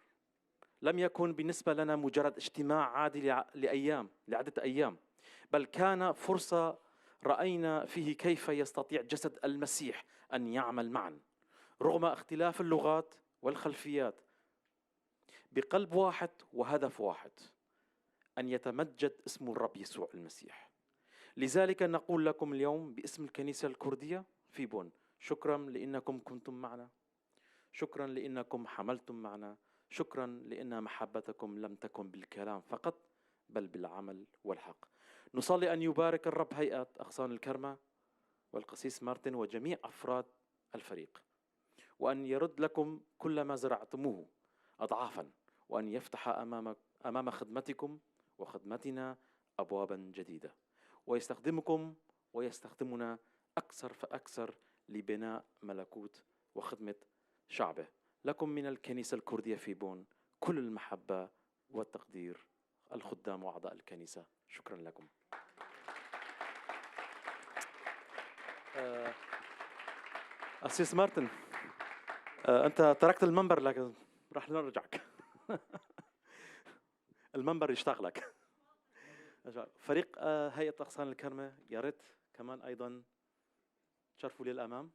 لم يكن بالنسبة لنا مجرد اجتماع عادي لعدة أيام، بل كان فرصة رأينا فيه كيف يستطيع جسد المسيح أن يعمل معا رغم اختلاف اللغات والخلفيات بقلب واحد وهدف واحد، أن يتمجد اسم الرب يسوع المسيح. لذلك نقول لكم اليوم باسم الكنيسة الكردية في بون، شكرا لأنكم كنتم معنا، شكرا لأنكم حملتم معنا، شكرا لأن محبتكم لم تكن بالكلام فقط بل بالعمل والحق. نصلي أن يبارك الرب هيئة أغصان الكرمة والقسيس مارتن وجميع أفراد الفريق، وأن يرد لكم كل ما زرعتموه أضعافا، وأن يفتح أمام خدمتكم وخدمتنا أبوابا جديدة، ويستخدمكم ويستخدمنا أكثر فأكثر لبناء ملكوت وخدمة شعبه. لكم من الكنيسة الكردية في بون كل المحبة والتقدير، الخدام وأعضاء الكنيسة، شكرا لكم. أسيس مارتن، أنت تركت المنبر لكن راح نرجعك. المنبر يشتغلك. فريق هيئة أغصان الكرمة يا ريت كمان أيضا تشرفوا للأمام.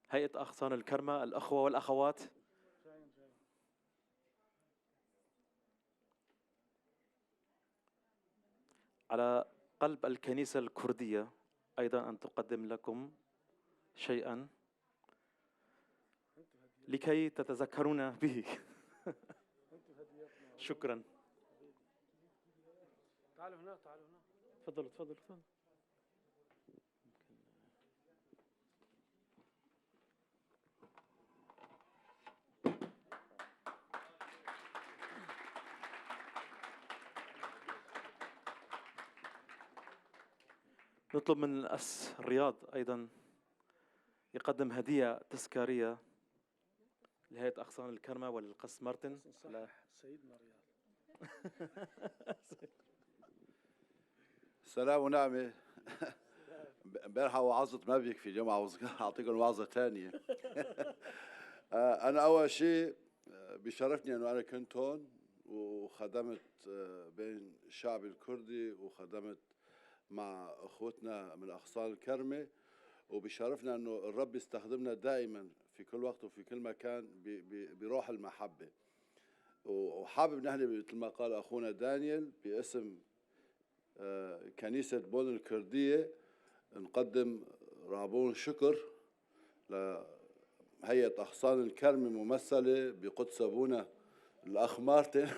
هيئة أغصان الكرمة، الأخوة والأخوات، على قلب الكنيسة الكردية أيضا أن تقدم لكم شيئا لكي تتذكرون به. شكرا. تعالوا هنا، تعالوا هنا. تفضلوا تفضلوا تفضلوا. نطلب من الأس رياض أيضا يقدم هدية تذكارية لهيئة أغصان الكرمة وللقس مارتن. سيدنا رياض. سلام ونعمة. امبارحة وعظت ما بيكفي، جمعة أعطيكم وعظة ثانية. أنا أول شيء بيشرفني أنه أنا كنت هون وخدمت بين الشعب الكردي وخدمت مع أخوتنا من أغصان الكرمة، وبيشرفنا أنه الرب يستخدمنا دائما في كل وقت وفي كل مكان بروح المحبة. وحابب نحن مثل ما قال أخونا دانيال باسم كنيسة بون الكردية نقدم رابون شكر لهيئة أغصان الكرمة ممثلة بقدس أبونا الأخ مارتن.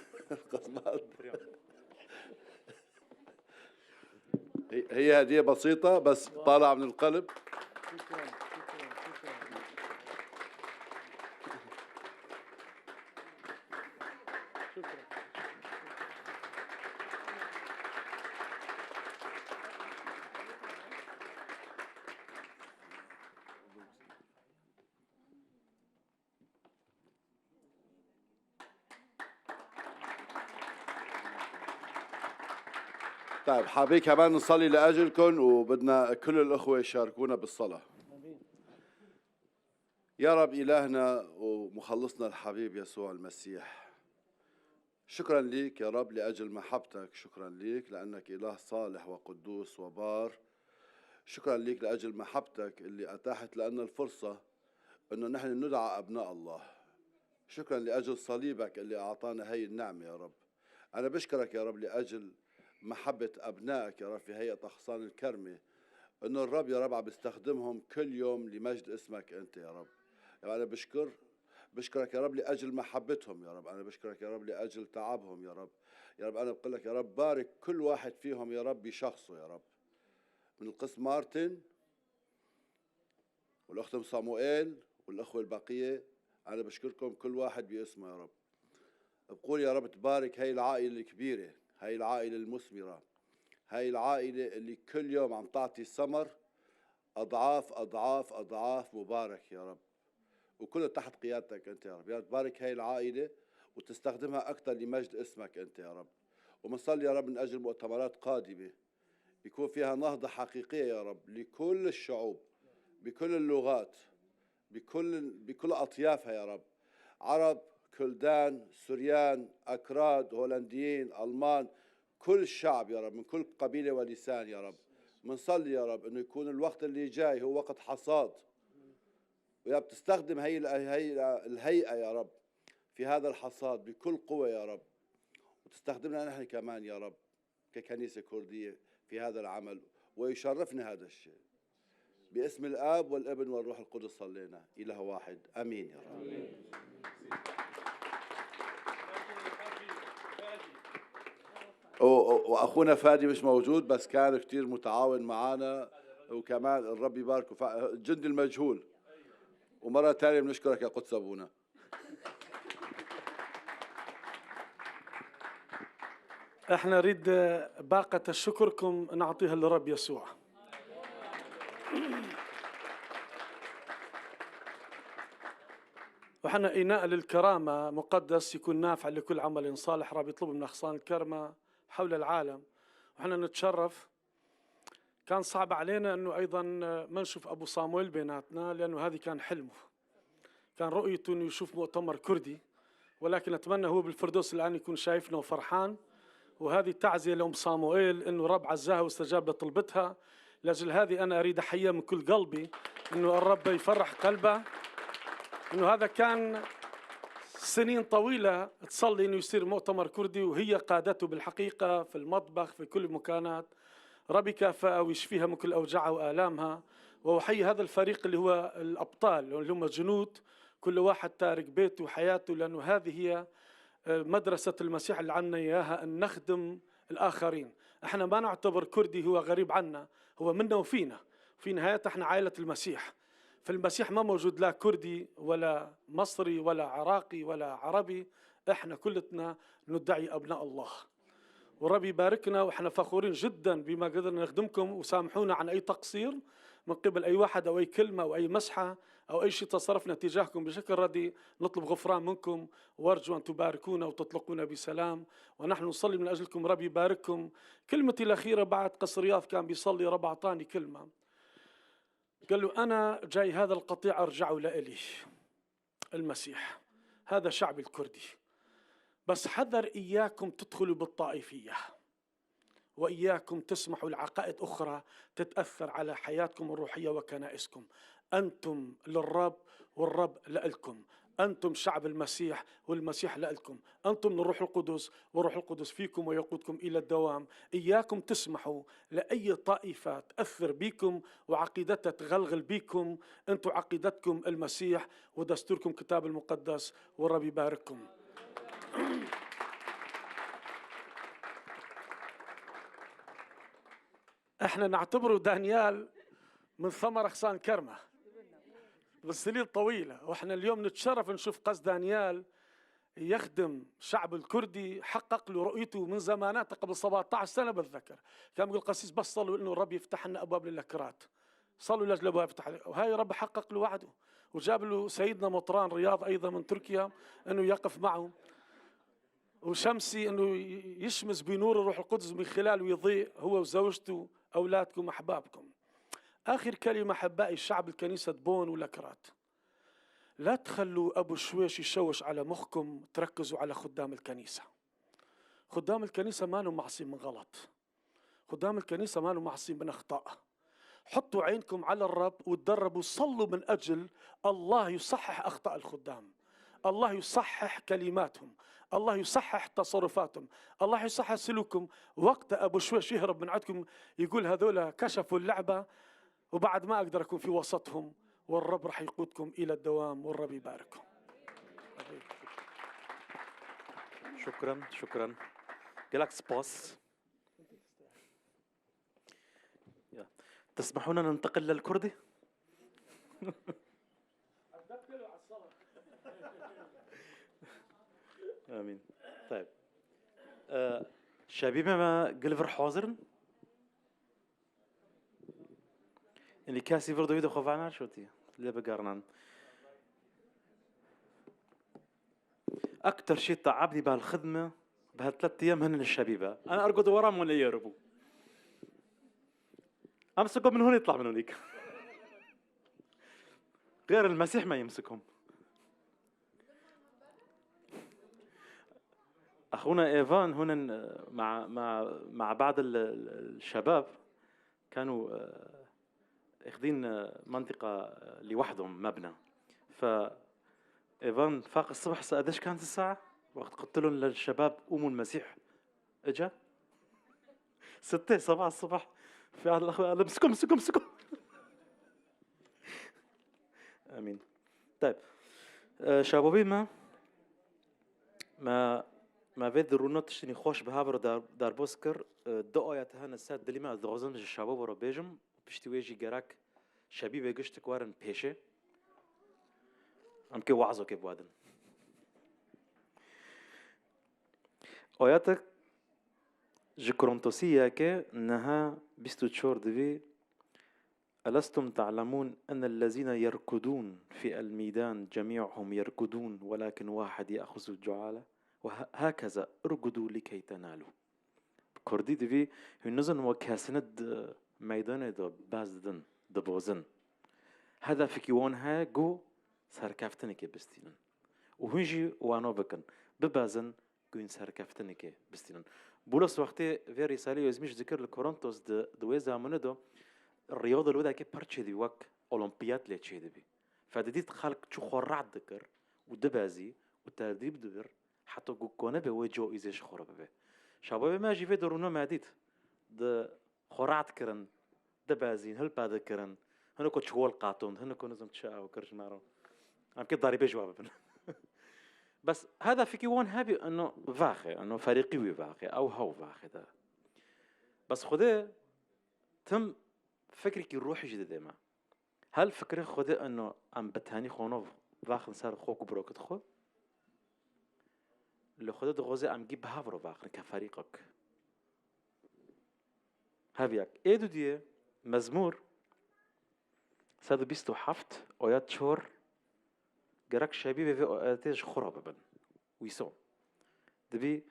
هي هدية بسيطة بس طالعة من القلب. شكرا شكرا شكرا شكرا. طيب حابين كمان نصلي لأجلكم، وبدنا كل الأخوة يشاركونا بالصلاة. يا رب إلهنا ومخلصنا الحبيب يسوع المسيح، شكرا ليك يا رب لأجل محبتك، شكرا ليك لأنك إله صالح وقدوس وبار، شكرا لك لأجل محبتك اللي أتاحت لنا الفرصة أنه نحن ندعى أبناء الله. شكرا لأجل صليبك اللي أعطانا هي النعمة يا رب. أنا بشكرك يا رب لأجل محبة أبنائك يا رب في هيئة أغصان الكرمة، أنه الرب يا رب عم بيستخدمهم كل يوم لمجد اسمك أنت يا رب. يعني أنا بشكرك يا رب لأجل محبتهم يا رب. أنا بشكرك يا رب لأجل تعبهم يا رب. يا رب أنا بقول لك يا رب بارك كل واحد فيهم يا رب بشخصه يا رب، من القس مارتن والأخت صاموئيل والأخوة البقية. أنا بشكركم كل واحد باسمه يا رب. بقول يا رب تبارك هاي العائلة الكبيرة، هاي العائلة المثمرة، هاي العائلة اللي كل يوم عم تعطي ثمر أضعاف أضعاف أضعاف. مبارك يا رب، وكله تحت قيادتك أنت يا رب. يا رب تبارك هاي العائلة وتستخدمها أكثر لمجد اسمك أنت يا رب. ومنصلي يا رب من أجل مؤتمرات قادمة يكون فيها نهضة حقيقية يا رب لكل الشعوب بكل اللغات بكل أطيافها يا رب، عرب، كلدان، سوريان، أكراد، هولنديين، ألمان، كل الشعب يا رب من كل قبيلة ولسان يا رب. منصلي يا رب أنه يكون الوقت اللي جاي هو وقت حصاد، ويا رب تستخدم هي الهيئة يا رب في هذا الحصاد بكل قوة يا رب، وتستخدمنا نحن كمان يا رب ككنيسة كردية في هذا العمل، ويشرفنا هذا الشيء. باسم الآب والابن والروح القدس صلينا، إله واحد، أمين يا رب. وأخونا فادي مش موجود بس كان كتير متعاون معنا، وكمان الرب يباركه الجندي المجهول. ومرة تانية بنشكرك يا قدس أبونا. احنا نريد باقة شكركم نعطيها للرب يسوع. وحنا إناء للكرامة مقدس يكون نافع لكل عمل صالح رب يطلب من أغصان الكرمة حول العالم. وحنا نتشرف. كان صعب علينا أنه أيضا ما نشوف أبو صامويل بيناتنا، لأنه هذه كان حلمه، كان رؤيته أنه يشوف مؤتمر كردي، ولكن أتمنى هو بالفردوس الآن يكون شايفنا وفرحان. وهذه تعزية لأم صاموئيل أنه رب عزاها واستجاب لطلبتها. لأجل هذه أنا أريد أحييها من كل قلبي أنه الرب يفرح قلبه، أنه هذا كان سنين طويلة تصلي أنه يصير مؤتمر كردي، وهي قادته بالحقيقة في المطبخ في كل المكانات. رب يكافئها ويشفيها من كل أوجاعها وآلامها. وأحيي هذا الفريق اللي هو الأبطال اللي هم جنود، كل واحد تارك بيته وحياته، لأنه هذه هي مدرسة المسيح اللي عنا إياها، أن نخدم الآخرين. احنا ما نعتبر كردي هو غريب عنا، هو منا وفينا. في نهاية احنا عائلة المسيح. فالمسيح ما موجود لا كردي ولا مصري ولا عراقي ولا عربي، احنا كلتنا ندعي أبناء الله. وربي يباركنا، وإحنا فخورين جدا بما قدرنا نخدمكم، وسامحونا عن أي تقصير من قبل أي واحد أو أي كلمة أو أي مسحة أو أي شيء تصرفنا تجاهكم بشكل ردي. نطلب غفران منكم، وارجو أن تباركونا وتطلقونا بسلام. ونحن نصلي من أجلكم، ربي يبارككم. كلمتي الأخيرة بعد قصر رياض كان بيصلي، رب أعطاني كلمة، قال له أنا جاي هذا القطيع أرجعه لإلي المسيح، هذا شعب الكردي، بس حذر إياكم تدخلوا بالطائفية، وإياكم تسمحوا لعقائد أخرى تتأثر على حياتكم الروحية وكنائسكم. أنتم للرب والرب لألكم، أنتم شعب المسيح والمسيح لألكم، أنتم من الروح القدس والروح القدس فيكم ويقودكم إلى الدوام. إياكم تسمحوا لأي طائفة تأثر بكم وعقيدتها تغلغل بكم. أنتم عقيدتكم المسيح ودستوركم كتاب المقدس، والرب يبارككم. احنا نعتبره دانيال من ثمر أغصان كرمة بالسنين طويلة، واحنا اليوم نتشرف نشوف قس دانيال يخدم شعب الكردي، حقق له رؤيته من زمانات قبل 17 سنة بتذكر. كان يقول القسيس بس صلوا انه الرب يفتح لنا ابواب للكرات، صلوا لاجل ابواب يفتح لنا، وهاي رب حقق له وعده. وجاب له سيدنا مطران رياض ايضا من تركيا انه يقف معه، وشمسي انه يشمس بنور الروح القدس من خلاله يضيء هو وزوجته، اولادكم، احبابكم. اخر كلمه احبائي، الشعب الكنيسه بون ولكرات، لا تخلوا ابو شويش يشوش على مخكم، تركزوا على خدام الكنيسه. خدام الكنيسه ما لهم معصين من غلط، خدام الكنيسه ما لهم معصين من اخطاء، حطوا عينكم على الرب وتدربوا، صلوا من أجل الله يصحح أخطاء الخدام، الله يصحح كلماتهم، الله يصحح تصرفاتهم، الله يصحح سلوكهم. وقت أبو شويش يهرب من عندكم يقول هذولا كشفوا اللعبة وبعد ما أقدر أكون في وسطهم، والرب راح يقودكم إلى الدوام، والرب يبارككم. شكرا شكرا. جالك سباس. تسمحون أن ننتقل للكردي؟ آمين. طيب شبيبة ما قلفر حاضرن؟ اللي كاسي برضو يدو خفعنا شوتي اللي بقارنان. أكتر شيء تعبني بهالخدمة بهالثلاث أيام هن الشبيبة. أنا أرقد وراهم ولا يهربوا. أمسكهم من هون يطلع من هونيك. غير المسيح ما يمسكهم. أخونا إيفان هنا مع بعض الشباب كانوا اخذين منطقة لوحدهم مبنى. فإيفان فاق الصبح قديش كانت الساعة؟ وقت قلت لهم للشباب قوموا المسيح اجا 6 7 الصبح. في أحد الأخوة قال امسكوا آمين. طيب شبابي ما فيد رونوت تشتني خوش بهابر دار بوسكر دقايت هان الساد دليما دغزن مش الشباب ورا بيجم بشتويجي جراك شبيبه قشت كوارن بيشه ام كي وعظو كي بوادن آياتك جكرونتوسية كي انها بيستو تشور دبي ألستم تعلمون أن الذين يركضون في الميدان جميعهم يركضون ولكن واحد يأخذ الجعالة وهكذا ارقدوا لكي تنالوا. كردي دبي هنزن وكاسند ميدان دو بازدن دبوزن هذا في كيوانها جو سركفتنك بستينن وهنجي وانو بكن ببازن جوين سركفتنك بستينن. بولس وقتي في رسالة يزميش ذكر الكورنثوس دوي زامنه دو الرياضة الودا كي برشة دي وك أولمبياد اللي تشي دبي فديت خلق شو خرعت ذكر ودبازي والتدريب دبر حتى كونه بوجو إيزش خرب به شباب ما جي في درونا ما ديت د خرعت كرن دبازين هل بعد كرن هنا كنت شغل قاتون هنا كنت نزم تشاء وكرش نارو عم كده ضاري بجواب بس هذا في كيوان هابي انه فاخي انه فريقي وفاخي او هو فاخي ده بس خده تم فكري كي روحي جديد ما هل فكري خده انه ام بتهاني خونو فاخن صار خوك بروكت خو اللي خده دغوزي ام جيب هافرو فاخن كفريقك هابيك ايدو دي مزمور سادو بيستو حفت اويات شور جراك شبيبه في اوياتيج خرابة بن ويسو دبي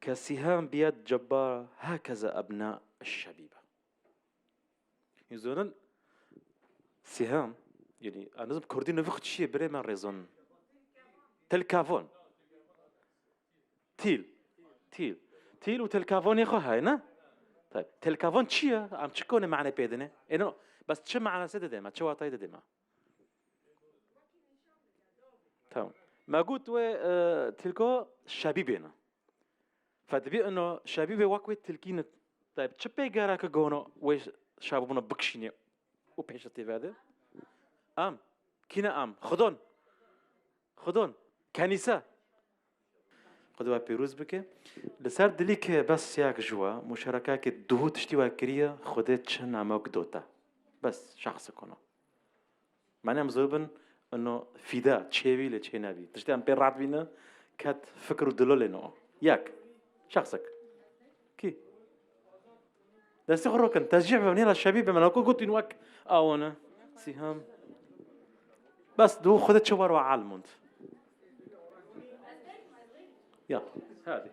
كسهام بيد جبار هكذا أبناء الشبيبة يزونن سهام يعني أنا لازم كردين نفخت شيء بري من ريزون تلكافون تيل وتلكافون يخو هاي نا طيب تلكافون شيء عم تشكونه معنا بيدنا إنه بس تشم معنا سيد ديما تشوا طايد ديما تمام ما قلت تلكو شبيبنا فدبي انه شبيبه واكويت تلكينه طيب تشبي جاراك جونو ويش شابونا بكشيني وبيشتي هذا كينا خدون كنيسه خدوا بيروز بك لسر دليك بس ياك جوا مشاركاك دهو تشتي واكريه خدت شن عماك دوتا بس شخص كنا معناه مزوبن انه فدا تشيبي لتشينابي تشتي ام بيرات بينا كات فكروا دلولينو ياك شخصك كي ده سخرو كان تشجيع بني الشبيبه من اكو قلت انوك او انا سهام بس دو خدت شوار وعلمونت يا هذه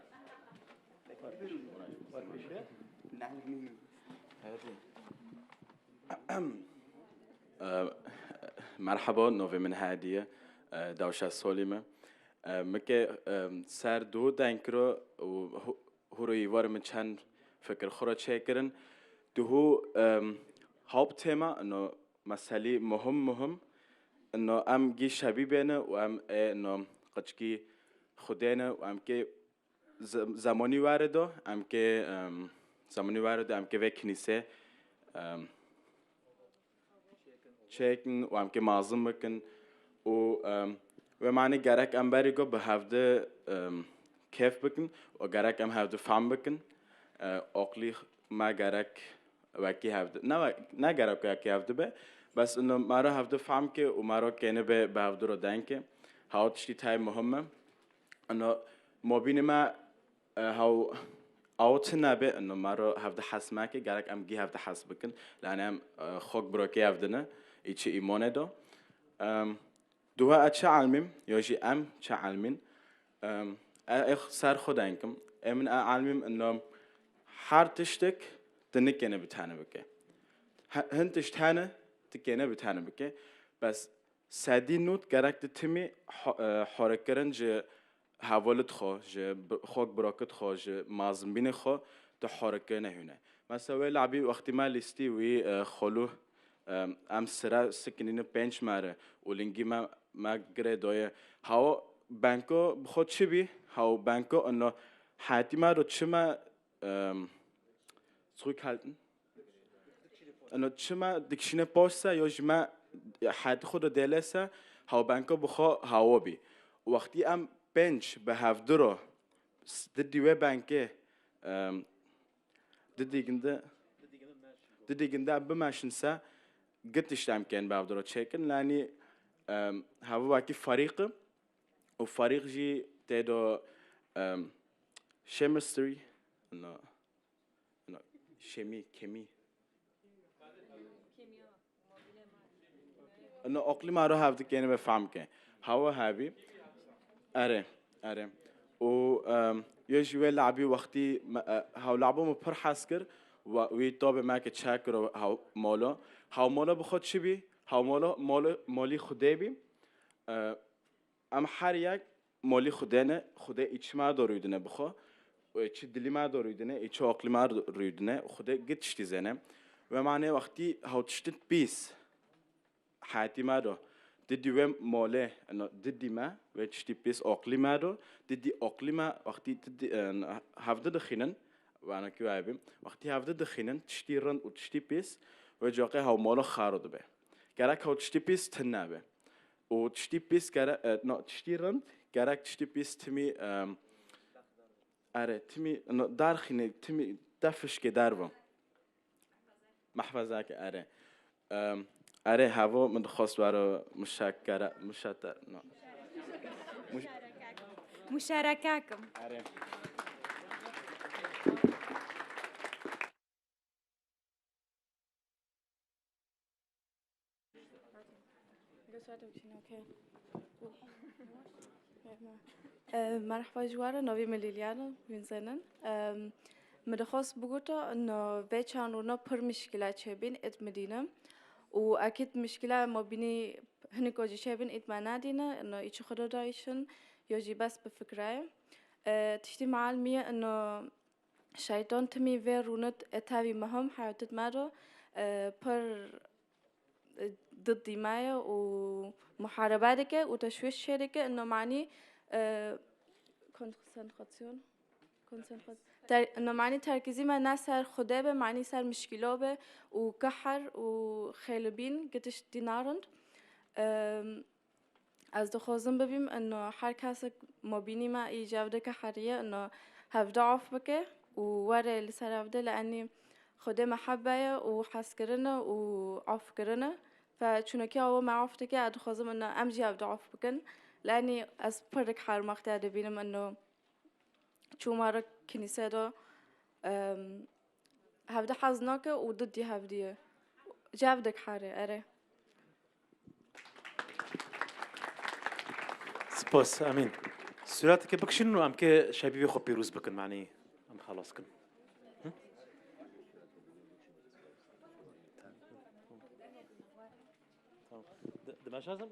مرحبا نوفي من هادية دوشة سوليمة مكة سر دو دانكرو هو يوار من چند فکر خورا چه کرن دو هاوب تيما إنه مسألة مهم إنه أم جي شبيبنا وأم إنه قدشكي خدينا وأم كي زمانی وارده أم كي زمانی وارده أم كي في كنيسة شاكن وأم كي معظم بكن ومعني جارك أم باريجو بهفده كيف بكن وجارك أم هفده فهم بكن أقلي ما جارك وكي هفده نا جارك وكي هفده به بس إنه مرة هفده فهم كي ومرة كأنه بهفده ردان كي هاو تشتي تاي مهمة إنه مبيني ما هاو أوتنا به إنه مرة هفده حس معك جارك أم جي هفده حس بكن لأن أم خوك بروكي هفدنا إيش إيمانه ده دوها أتش علمين يوجي أم تش علمين سر خداينكم من علمين إنه حار تشتك تنكينا بتهانا بكى هن تشتهانا تكينا بتهانا بكى بس سادي نوت جارك تتمي حركرن ج حوالت خو ج خوك براكت خو ج مازن بين خو تحركنا هنا مثلا لعبي وقت ما لستي وي خلو ام سرا سكنين بنش ماره ولنجي ما گردویه هاو بانکو بخود چی بی هاو بانکو انو حتی ما رو چما zurückhalten انو چما دکشینه پاسا یا جما حتی خود رو دلسا هاو بانکو بخو هاو بی وقتی ام بنش به هفدرو ددیوه بانکه ددیگنده بماشنسا قديش كان بعبدالله تشيكن لاني هذا واقي فريق وفريق جي تيدو chemistry انه كيمي انه اقلي ما روح هذا كان بفهم كان هوا هابي اره و يجي لعبي وقتي هاو لعبوا مبر حسكر ويطاب معك تشاكر هاو مولا بخود چی بی؟ هاو مالی خوده بی ام هر یک مالی خوده نه خوده ایچ ما دارویدنه بخو و ایچ دلی ما دارویدنه ایچ عقلی ما دارویدنه خوده گت تیزنه و معنی وقتی هاو تشتت بیس حیاتی ما دو دیدی و ماله انه دیدی ما و تشتی بیس عقلی ما دو دیدی عقلی ما وقتی دیدی هفته دخینن و انا کی وایبیم وقتی هفته دخینن تشتی رند و تشتی بیس و جاقه هاو مالا خارد به گرک هاو تشتی بیس تنه به و تشتی بیس گرک نه تشتی رند گرک تشتی بیس تمی تمی نه دارخینه تمی دفش که درو محفظه که هوا من خواست برای مشاركاكم مرحبا جوارا نوی ملیلیانا وینزنن مدخواست بگوتا انه ویچان رونا پر مشکلات شبین ات مدینه و اكيد مشكلة ما بيني هني كوجي شايفين إد ما نادينا إنه إيش خدوا دايشن يجي بس بفكرة تشتي معلمية إنه شيطان تمي فيرونت أتابي مهم حياتت مرة بر ضد مايا ومحارباتك وتشويش شركة إنه معني كونسنتراسيون إنه معني تركيزي ما ناس سر خدابة معني سر مشكلة وكحر وخيلبين قدش دينارند از دخوازم ببیم إنه هر کس مبینی ما ایجاب كحرية إنه هفدا عف بكه وورا اللي صار هفدا لأني خدا محبة وحس كرنا وعف كرنا فشنو كي هو ما عفت كي أدخوازم إنه أمجي هفدا عف بكن لأني از بردك حار مختار بينم إنه شو مرة كنيسة دا هفدا حزناك وضدي هفديه جابدك حاره أره سپاس امین صورت که بکشین و ام که شبیه خو پیروز بکن معنی ام خلاص کن دمشق